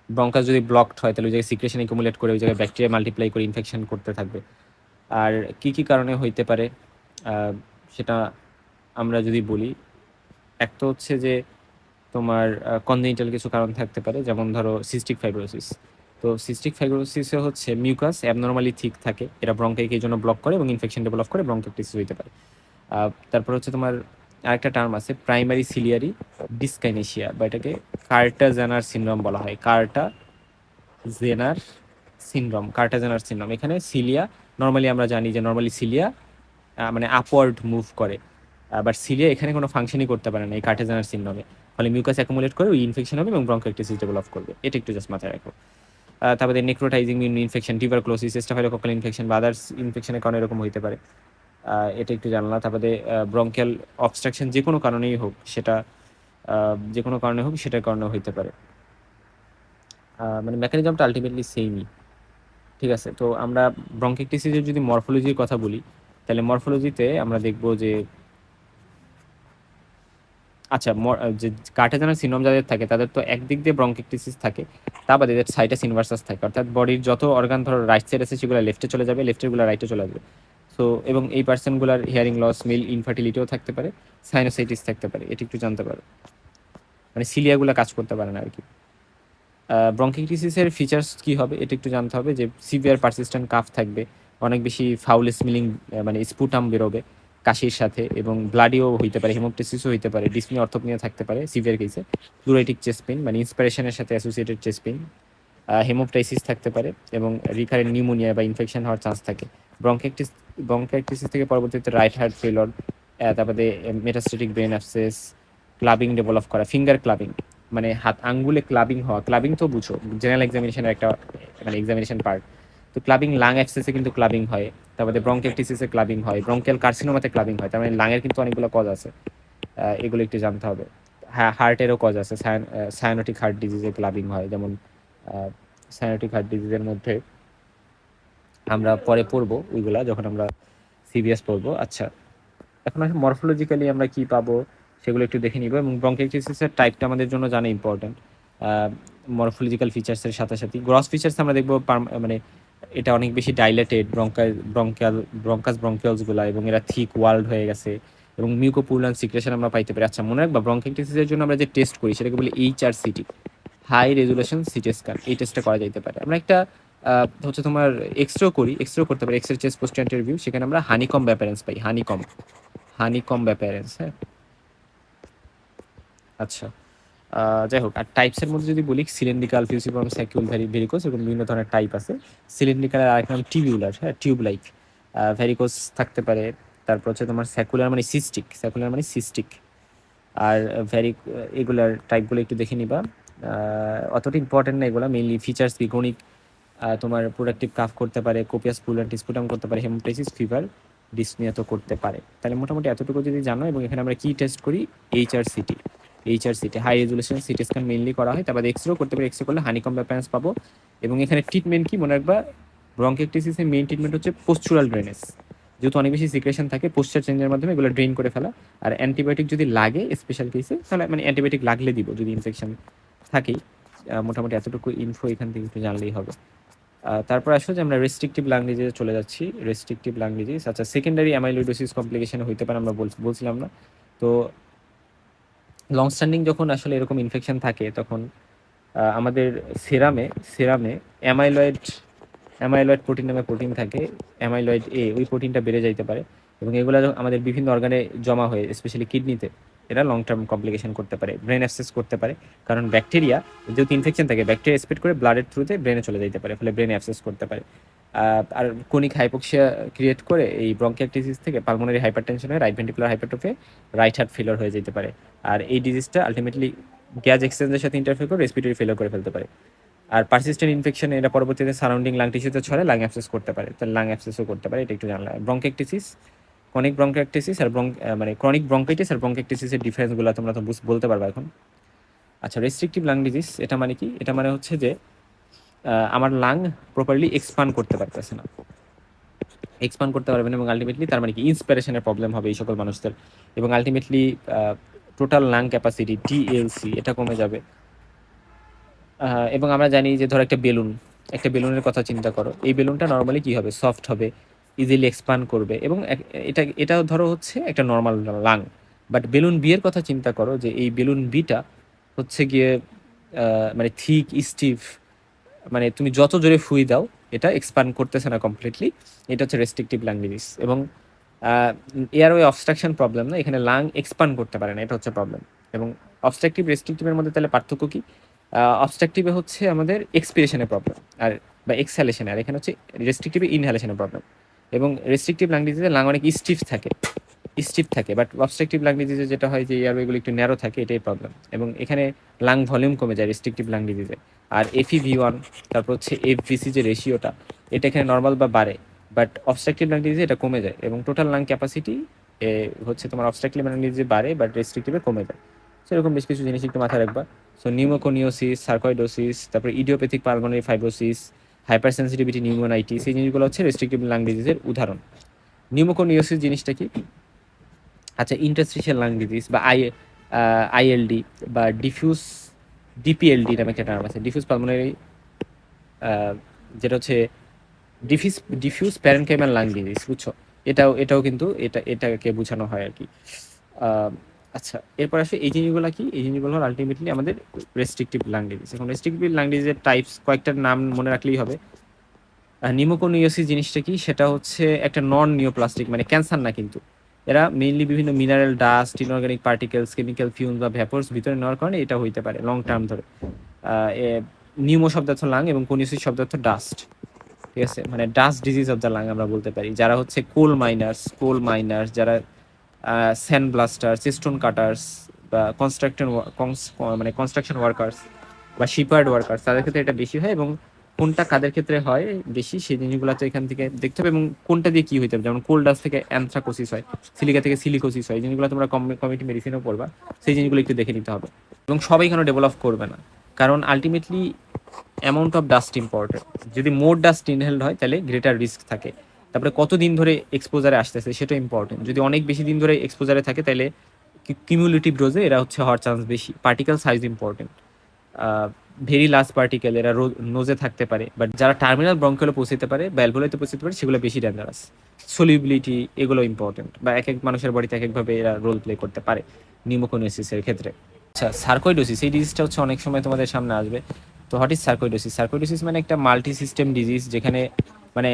ব্রঙ্কাস যদি ব্লকড হয় তাহলে ওই জায়গায় সিক্রেশন একুমুলেট করে ওই জায়গায় ব্যাকটেরিয়া মাল্টিপ্লাই করে ইনফেকশন করতে থাকবে। আর কি কি কারণে হইতে পারে সেটা আমরা যদি বলি, এক তো হচ্ছে যে তোমার কনজেনিটাল কিছু কারণ থাকতে পারে, যেমন ধরো সিস্টিক ফাইব্রোসিস। তো সিস্টিক ফাইব্রোসিসে হচ্ছে মিউকাস অ্যাবনর্মালি থিক থাকে, এটা ব্রঙ্কাইকে এই জন্য ব্লক করে এবং ইনফেকশন ডেভেলপ করে ব্রঙ্কাইটিস হইতে পারে। তারপর হচ্ছে তোমার আরেকটা টার্ম আছে প্রাইমারি সিলিয়ারি ডিসকাইনেশিয়া, বা এটাকে কার্টা জেনার সিনড্রোম বলা হয়। কার্টা জেনার সিনড্রোম, এখানে সিলিয়া নর্মালি আমরা জানি যে নর্মালি সিলিয়া মানে আপওয়ার্ড মুভ করে, বাট সিলিয়া এখানে কোনো ফাংশনই করতে পারে না এই কার্টা জেনার সিনড্রোমে, ফলে মিউকাস অ্যাকুমুলেট করে ওই ইনফেকশন হবে এবং ব্রঙ্কাইটিস ডেভেলপ করবে। এটা একটু জাস্ট মাথায় রাখো। তারপরে নেক্রোটাইজিং ইনফেকশন, টিউবারক্লোসিস, স্টাফাইলোকক্কাল ইনফেকশন বা আদার্স ইনফেকশনের কারণে এরকম হতে পারে, এটা একটু জানলা। তারপরে ব্রঙ্কিয়াল অবস্ট্রাকশন যে কোনো কারণেই হোক সেটা, যে কোনো কারণে হোক সেটার কারণে হইতে পারে। মানে মেকানিজমটা আলটিমেটলি সেমই, ঠিক আছে। তো আমরা ব্রঙ্কিকটিসিসের যদি মরফোলজির কথা বলি, তাহলে মরফোলজিতে আমরা দেখব যে আচ্ছা, যে কার্টাজানার সিনড্রোম যাদের থাকে তাদের তো একদিক দিয়ে ব্রঙ্কিকটিসিস থাকে, তা বাদে এদের সাইটাস ইনভার্সাস থাকে, অর্থাৎ বডির যত অর্গান ধরো রাইট সাইড আছে সেগুলো লেফটে চলে যাবে, লেফটেরগুলো রাইটে চলে যাবে। সো এবং এই পার্সনগুলোর হিয়ারিং লস, মেল ইনফার্টিলিটিও থাকতে পারে, সাইনোসাইটিস থাকতে পারে, এটি একটু জানতে পারো। মানে সিলিয়াগুলো কাজ করতে পারে না আর কি। ব্রঙ্কিটিসিসের ফিচার্স কি হবে এটা একটু জানতে হবে, যে সিভিয়ার পারসিস্টেন্ট কাফ থাকবে, অনেক বেশি ফাউল স্মেলিং মানে স্পুটাম বেরোবে কাশির সাথে, এবং ব্লাডিও হইতে পারে, হেমোপটিসিসও হইতে পারে, ডিসনি অর্থোপনিয়া থাকতে পারে সিভিয়ার কেসে, প্লুরাইটিক চেস্ট পেইন মানে ইন্সপিরেশনের সাথে অ্যাসোসিয়েটেড চেস্ট পেইন, হেমোপটাইসিস থাকতে পারে, এবং রিকারেন্ট নিউমোনিয়া বা ইনফেকশন হওয়ার চান্স থাকে। ব্রঙ্কাইটিস ব্রঙ্কাইটিসিস থেকে পরবর্তীতে রাইট হার্ট ফেলর, তারপরে metastatic brain abscess, clubbing develop করা, ফিঙ্গার ক্লাবিং মানে হাত আঙ্গুলে ক্লাবিং হওয়া, ক্লাবিং তো বুঝো জেনারেল এক্সামিনেশনের একটা মানে এক্সামিনেশন পার্ট। তো ক্লাবিং লাং অ্যাবসেসে কিন্তু ক্লাবিং হয়, তারপরে ব্রঙ্কাইটিসিসে ক্লাবিং হয়, ব্রঙ্কিয়াল কার্সিনোমাতে ক্লাবিং হয়, তার মানে লাংয়ের কিন্তু অনেকগুলো কজ আছে, এগুলো একটু জানতে হবে। হ্যাঁ, হার্টেরও কজ আছে, সায়ানোটিক হার্ট ডিজিজে ক্লাবিং হয়, যেমন সায়ানোটিক হার্ট ডিজিজের মধ্যে আমরা পরে পড়বো ওইগুলা যখন আমরা সিবিএস পড়বো। আচ্ছা, এখন আসলে মরফোলজিক্যালি আমরা কি পাবো সেগুলো একটু দেখে নিব, এবং ব্রঙ্কাইটিসিসের টাইপটা আমাদের জন্য জানা ইম্পর্টেন্ট। মরফোলজিক্যাল ফিচার্সের সাথে সাথে গ্রস ফিচার্স আমরা দেখবো মানে এটা অনেক বেশি ডাইলেটেড ব্রঙ্কাস ব্রঙ্কিয়ালসগুলা, এবং এরা থিক ওয়াল্ড হয়ে গেছে, এবং মিউকোপুলান সিক্রেশন আমরা পাইতে পারি। আচ্ছা, মনে রাখবা ব্রঙ্কাইটিসিসের জন্য আমরা যে টেস্ট করি সেটাকে বলি HRCT, high resolution CT scan. এই টেস্টটা করা যেতে পারে। আমরা একটা হচ্ছে তোমার এক্সরেও করতে পারি, এক্সরে চেস্ট পোস্ট ইন্টারভিউ, সেখানে আমরা হানিকম অ্যাপিয়ারেন্স পাই, হানিকম অ্যাপিয়ারেন্স। হ্যাঁ, আচ্ছা, যাই হোক, আর টাইপসের মধ্যে যদি বলি সিলিন্ড্রিকাল, ফিউসিফর্ম, স্যাকিউল, ভেরিকোস, এরকম বিভিন্ন ধরনের টাইপ আছে। সিলিন্ড্রিকাল আরেক নাম টিউবুলার, হ্যাঁ টিউব লাইক, ভেরিকোস থাকতে পারে। তারপর হচ্ছে তোমার স্যাকুলার মানে সিস্টিক। আর ভেরি এগুলার টাইপগুলো একটু দেখে নিবা, অতটা ইম্পর্টেন্ট না এগুলো, মেইনলি ফিচার্স বিকনিক, তোমার প্রোডাক্টিভ কাফ করতে পারে, কোপিয়াস পুল ডিসপুটাম করতে পারে, হেমোপ্টাইসিস, ফিভার, ডিসনিয়া তো করতে পারে। তাহলে মোটামুটি এতটুকু যদি জানো, এবং এখানে আমরা কি টেস্ট করি, HRCT HRCT high resolution CT scan mainly করা হয়, তারপরে এক্সরেও করতে পারি, এক্সরে করলে হানিকম অ্যাপিয়ারেন্স পাবো। এবং এখানে ট্রিটমেন্ট কি মনে রাখবা, ব্রঙ্কাইটিসিসের মেইন ট্রিটমেন্ট হচ্ছে পোস্চুরাল ড্রেনেজ, যেহেতু অনেক বেশি সিক্রেশন থাকে, পোস্চার চেঞ্জের মাধ্যমে এগুলো ড্রেন করে ফেলা। আর অ্যান্টিবায়োটিক যদি লাগে স্পেশাল কেসে, তাহলে মানে অ্যান্টিবায়োটিক লাগলে দিব যদি ইনফেকশন থাকেই। মোটামুটি এতটুকু ইনফো এখান থেকে একটু জানলেই হবে। তারপর আসলে যে আমরা রেস্ট্রিকটিভ লাং ডিজিজে চলে যাচ্ছি। রেস্ট্রিকটিভ লাং ডিজিজ, আচ্ছা, সেকেন্ডারি অ্যামাইলোইডোসিস কমপ্লিকেশন হইতে পারে, আমরা বলছিলাম না? তো লং স্ট্যান্ডিং যখন আসলে এরকম ইনফেকশন থাকে, তখন আমাদের সেরামে অ্যামাইলয়েড অ্যামাইলয়েড প্রোটিন নামে প্রোটিন থাকে, ওই প্রোটিনটা বেড়ে যাইতে পারে, এবং এগুলো আমাদের বিভিন্ন অর্গানে জমা হয়ে, স্পেশালি কিডনিতে, এরা লং টার্ম কমপ্লিকেশন করতে পারে, ব্রেন অ্যাক্সেস করতে পারে। কারণ ব্যাকটেরিয়া, যেহেতু ইনফেকশন থাকে, ব্যাকটেরিয়া স্প্রেড করে ব্লাডের থ্রুতে ব্রেনে চলে যেতে পারে, ফলে ব্রেন অ্যাক্সেস করতে পারে। আর কোনিক হাইপোক্সিয়া ক্রিয়েট করে এই ব্রঙ্কিয়াইটিস থেকে পালমোনারি হাইপারটেনশন হয়ে right ventricular hypertrophy, right heart failure হয়ে যেতে পারে। আর এই ডিজিজটা আলটিমেটলি গ্যাস এক্সচেঞ্জের সাথে ইন্টারফেয়ার করে রেসপিরেটরি ফেলিওর করে ফেলতে পারে। আর পারসিস্টেন্ট ইনফেকশন এরা পরবর্তীতে সারাউন্ডিং লাং টিস্যুতে ছড়ে, লাং অ্যাবসেস করতে পারে, তাহলে লাং অ্যাবসেসও করতে পারে, এটা একটু জানলাম। ব্রঙ্কাইটিস, ক্রনিক ব্রঙ্কাইটিস আর মানে ক্রনিক ব্রঙ্কাইটিস আর ব্রঙ্কাইটিসের ডিফারেন্সগুলো তোমরা তো বলতে পারবা এখন। আচ্ছা, রেস্ট্রিকটিভ লাং ডিজিজ এটা মানে কি? এটা মানে হচ্ছে যে আমার লাং প্রপারলি এক্সপান্ড করতে পারতেছে না, এক্সপান্ড করতে পারবে না, এবং আলটিমেটলি তার মানে কি ইন্সপিরেশনের প্রবলেম হবে এই সকল মানুষদের, এবং ultimately total lung capacity TLC এটা কমে যাবে। এবং আমরা জানি যে ধরো একটা বেলুনের কথা চিন্তা করো, এই বেলুনটা নর্মালি কি হবে, সফট হবে, ইজিলি এক্সপান্ড করবে, এবং এটা ধরো হচ্ছে একটা normal lung. But balloon B এর কথা চিন্তা করো, যে এই বেলুন বিটা হচ্ছে গিয়ে মানে থিক স্টিফ, মানে তুমি যত জোরে ফুই দাও এটা এক্সপান্ড করতেছে না কমপ্লিটলি। এটা হচ্ছে রেস্ট্রিকটিভ লাং ডিজিজ। এবং এয়ারওয়ে অবস্ট্রাকশন প্রবলেম না, এখানে লাং এক্সপান্ড করতে পারে না, এটা হচ্ছে প্রবলেম। এবং অবস্ট্রাকটিভ রেস্ট্রিকটিভের মধ্যে তাহলে পার্থক্য কি? অবস্ট্রাকটিভে হচ্ছে আমাদের এক্সপিরেশনের প্রবলেম, আর বা এক্সহ্যালেশনে, আর এখানে হচ্ছে রেস্ট্রিকটিভে ইনহ্যালেশনের প্রবলেম। এবং রেস্ট্রিকটিভ লাং ডিজিজে লাং অনেক স্টিফ থাকে, বাট অবস্ট্রাকটিভ লাং ডিজিজে যেটা হয় যে এয়ারওয়েগুলো একটু ন্যারো থাকে, এটাই প্রবলেম। এবং এখানে লাং ভলিউম কমে যায় রেস্ট্রিকটিভ লাং ডিজিজে। আর FeV1, তারপর হচ্ছে FVC যে রেশিওটা, এটা এখানে নর্মাল বা বাড়ে, বাট অবস্ট্রাকটিভ লাং ডিজিজে এটা কমে যায়, এবং টোটাল লাং ক্যাপাসিটি হচ্ছে তোমার অবস্ট্রাকটিভ লাং ডিজিজে বাড়ে, বাট রেস্ট্রিকটিভে কমে যায়। সেরকম বেশ কিছু জিনিস একটু মাথায় রাখবা। সো নিউমোকোনিওসিস, সার্কয়েডোসিস, তারপরে idiopathic pulmonary fibrosis, hypersensitivity pneumonitis, এই জিনিসগুলো হচ্ছে রেস্ট্রিকটিভ লাং ডিজিজের উদাহরণ। নিউমোকোনিওসিস জিনিসটা কি? আচ্ছা, ইন্টারস্টিশিয়াল লাং ডিজিজ বা ILD বা DPLD নামে একটা টার্ম আছে, ডিফিউজ পালমোনারি, যেটা হচ্ছে ডিফিউজ প্যারেনকাইমাল লাং ডিজিজ, বুঝছো? এটাও কিন্তু এটাকে বোঝানো হয় আর কি। আচ্ছা, এরপর আসে এই জিনিসগুলো কি? এই জিনিসগুলো হলো আল্টিমেটলি আমাদের রেস্ট্রিকটিভ লাং ডিজিজ। এখন রেস্ট্রিকটিভ লাং ডিজিজের টাইপস কয়েকটার নাম মনে রাখলেই হবে। নিউমোকোনিয়াসিস জিনিসটা কি? সেটা হচ্ছে একটা নন নিওপ্লাস্টিক, মানে ক্যান্সার না কিন্তু। এরা মেইনলি বিভিন্ন mineral dust, inorganic particles, chemical fumes বা ভ্যাপরস ভিতরে নেওয়ার কারণে এটা হইতে পারে লং টার্ম ধরে। নিউমো শব্দ অর্থ লাং এবং কোনিয়াসিস শব্দ অর্থ ডাস্ট। ঠিক আছে, মানে dust disease of the lung আমরা বলতে পারি। যারা হচ্ছে কোল মাইনার্স, যারা স্যান্ড ব্লাস্টার্স, স্টোন কাটার্স বা মানে কনস্ট্রাকশন ওয়ার্কার্স বা শিপার্ড ওয়ার্কার্স, তাদের ক্ষেত্রে এটা বেশি হয়। এবং কোনটা কাদের ক্ষেত্রে হয় বেশি সেই জিনিসগুলো তো এখান থেকে দেখতে হবে, এবং কোনটা দিয়ে কি হইতে হবে। যেমন কোল ডাস্ট থেকে অ্যানথ্রাকোসিস হয়, সিলিকা থেকে সিলিকোসিস হয়, এই জিনিসগুলো তোমরা কমিউনিটি মেডিসিনেও পড়বা, সেই জিনিসগুলো একটু দেখে নিতে হবে। এবং সবাই কেন ডেভেলপ করবে না, কারণ ultimately amount of dust important. যদি মোর ডাস্ট ইনহেলড হয় তাহলে গ্রেটার রিস্ক থাকে। তারপরে কতদিন ধরে এক্সপোজারে আসতেছে সেটা ইম্পর্টেন্ট। যদি অনেক বেশি দিন ধরে এক্সপোজারে থাকে তাহলে কিউমুলেটিভ ডোজে এরা হচ্ছে হওয়ার চান্স বেশি। Particle size important. Very large particle এরা নোজে থাকতে পারে, বাট যারা টার্মিনাল ব্রঙ্কিওলে পৌঁছতে পারে বা অ্যালভোলাইতে পৌঁছতে পারে সেগুলো বেশি ডেঞ্জারাস। সলিউবিলিটি এগুলো ইম্পর্টেন্ট, বা এক এক মানুষের বডিতে এক একভাবে এরা রোল প্লে করতে পারে নিউমোকোনিয়াসিসের ক্ষেত্রে। আচ্ছা, সার্কোইডোসিস, এই ডিজিজটা হচ্ছে অনেক সময় তোমাদের সামনে আসবে। তো হোয়াট ইজ সার্কোইডোসিস? সার্কোইডোসিস মানে একটা মাল্টি সিস্টেম ডিজিজ, যেখানে মানে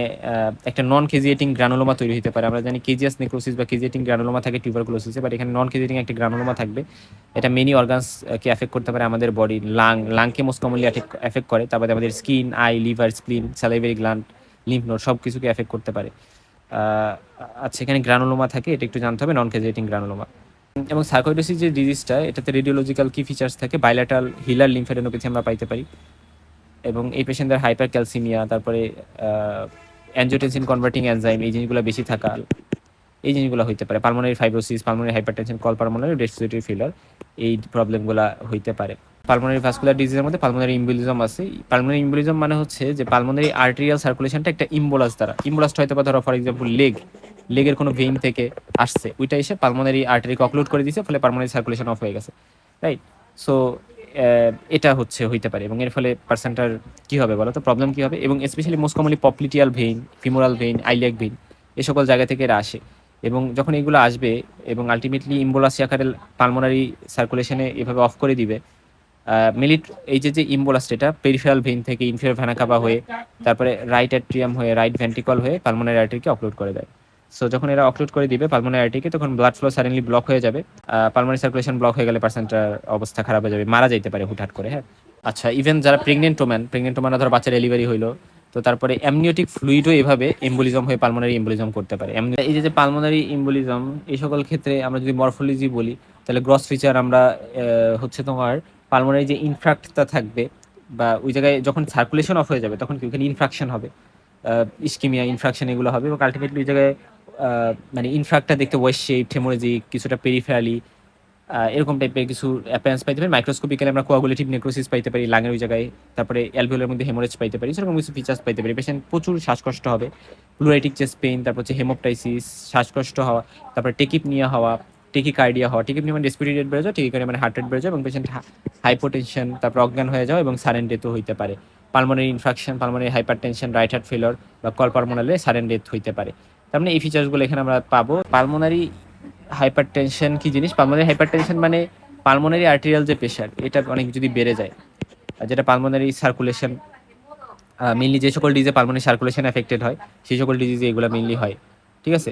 একটা নন কেজিয়েটিং গ্রানুলোমা তৈরি হতে পারে। আমরা জানি কেজিয়াস নেক্রোসিস বা কেজিয়েটিং গ্রানুলোমা থাকে টিউবারকুলোসিসে, বাট এখানে নন কেজিয়েটিং একটা গ্রানুলোমা থাকবে। এটা মেনি অর্গানস কে অ্যাফেক্ট করতে পারে, আমাদের বডি লাংকে মোস্ট কমনলি অ্যাফেক্ট করে, তারপরে আমাদের skin, I, liver, স্প্লিন, salivary gland, lymph node সব কিছুকে অ্যাফেক্ট করতে পারে। আচ্ছা, এখানে গ্রানুলোমা থাকে, এটা একটু জানতে হবে, নন কেজিয়েটিং গ্রানুলোমা। এবং সার্কোইডোসিস যে ডিজিজটা, এটাতে রেডিওলজিক্যাল কি ফিচার্স থাকে? বাইল্যাটারাল হিলার লিম্ফেডেনোপ্যাথি আমরা পাইতে পারি, এবং এই পেশেন্টদের হাইপার ক্যালসিমিয়া, তারপরে অ্যানজিওটেনসিন কনভার্টিং এনজাইম এই জিনিসগুলো বেশি থাকা, এই জিনিসগুলো হইতে পারে। Pulmonary fibrosis, pulmonary hypertension, call pulmonary respiratory failure, এই প্রবলেমগুলো হইতে পারে। পালমোনারি ভাস্কুলার ডিজিজের মধ্যে পালমোনারি ইম্বলিজম আছে। পালমোনারি ইম্বলিজম মানে হচ্ছে যে পালমোনারি আর্টেরিয়াল সার্কুলেশনটা একটা ইম্বোলাস দ্বারা, ইম্বোলাসটা হয়তো বা ধরো ফর এক্সাম্পল লেগের কোনো ভেইন থেকে আসছে, ওইটা এসে পালমোনারি আর্টারিকে অক্লুড করে দিয়েছে, ফলে পালমোনারি সার্কুলেশন অফ হয়ে গেছে, রাইট? সো এটা হচ্ছে হইতে পারে, এবং এর ফলে পার্সেন্টার কি হবে বলো তো, প্রবলেম কি হবে? এবং specially most commonly popliteal vein, femoral vein, iliac vein, এই সকল জায়গা থেকে এরা আসে। এবং যখন এগুলো আসবে এবং আলটিমেটলি ইম্বোলাসি আকারে পালমোনারি সার্কুলেশনে এভাবে অফ করে দিবে, মিলিট এই যে ইম্বোলাসটা, এটা পেরিফেরাল ভেইন থেকে ইনফিরিয়র ভেনা কাভা হয়ে, তারপরে রাইট অ্যাট্রিয়াম হয়ে, রাইট ভেন্ট্রিকল হয়ে পালমোনারি আর্টারিকে অক্লুড করে দেয়। সো যখন এরা অক্লুড করে দিবে পালমোনারি আর্টারিকে, তখন ব্লাড ফ্লো সাডেনলি ব্লক হয়ে যাবে। পালমোনারি সার্কুলেশন ব্লক হয়ে গেলে পার্সেন্টের অবস্থা খারাপ হয়ে যাবে, মারা যাইতে পারে হুটহাট করে, হ্যাঁ। আচ্ছা, ইভেন যারা প্রেগনেন্ট ওম্যান ধরো বাচ্চা ডেলিভারি হইলো, তো তারপরে অ্যামনিওটিক ফ্লুইডও এভাবে এম্বোলিজম হয়ে পালমোনারি এম্বোলিজম করতে পারে। এই যে পালমোনারি এম্বোলিজম, এই সকল ক্ষেত্রে আমরা যদি মরফোলজি বলি, তাহলে গ্রস ফিচার আমরা হচ্ছে তোমার পালমোনারি যে ইনফ্রাক্টটা থাকবে, বা ওই জায়গায় যখন সার্কুলেশন অফ হয়ে যাবে তখন কি ওখানে ইনফ্রাকশন হবে, ইস্কিমিয়া ইনফ্রাকশন এগুলো হবে, এবং আলটিমেটলি ওই জায়গায় মানে ইনফ্রাক্টটা দেখতে ওয়েস শেপ, হেমোরেজিক, কিছুটা পেরিফেরালি এরকম টাইপের কিছু অ্যাপিয়ারেন্স পাইতে পারি। মাইক্রোস্কোপিক্যালি আমরা কোয়াগুলেটিভ নেক্রোসিস পাইতে পারি লাঙের ওই জায়গায়, তারপরে অ্যালভিওলের মধ্যে হেমোরেজ পাইতে পারি, সেরকম কিছু ফিচার্স পাইতে পারি। পেশেন্ট প্রচুর শ্বাসকষ্ট হবে, প্লুরাইটিক চেস্ট পেইন, তারপর হচ্ছে হেমোপটাইসিস, শ্বাসকষ্ট হওয়া, তারপরে টেকিপনিয়া হওয়া, টেকিকার্ডিয়া হওয়া। টেকিপনিয়া মানে রেসপিরেটরি রেট বেড়ে যাওয়া, টেকিকার্ডিয়া মানে হার্ট রেট বেড়ে যাওয়া, এবং পেশেন্ট হাইপোটেনশন, তারপর অজ্ঞান হয়ে যাওয়া, এবং সাডেন ডেথও হইতে পারে। Pulmonary infraction, pulmonary hypertension, right heart failure বা কল পালমোনারে সাডেন ডেথ হইতে পারে। তার মানে এই ফিচার্সগুলো এখানে আমরা পাবো। পালমোনারি হাইপারটেনশন কি জিনিস? পালমোনারি হাইপারটেনশন মানে পালমোনারি আর্টেরিয়াল যে প্রেশার, এটা অনেক যদি বেড়ে যায়, যেটা পালমোনারি সার্কুলেশন মেইনলি যে সকল ডিজে পালমোনারি সার্কুলেশন এফেক্টেড হয়, সেই সকল ডিজিজে এগুলো মেইনলি হয়, ঠিক আছে।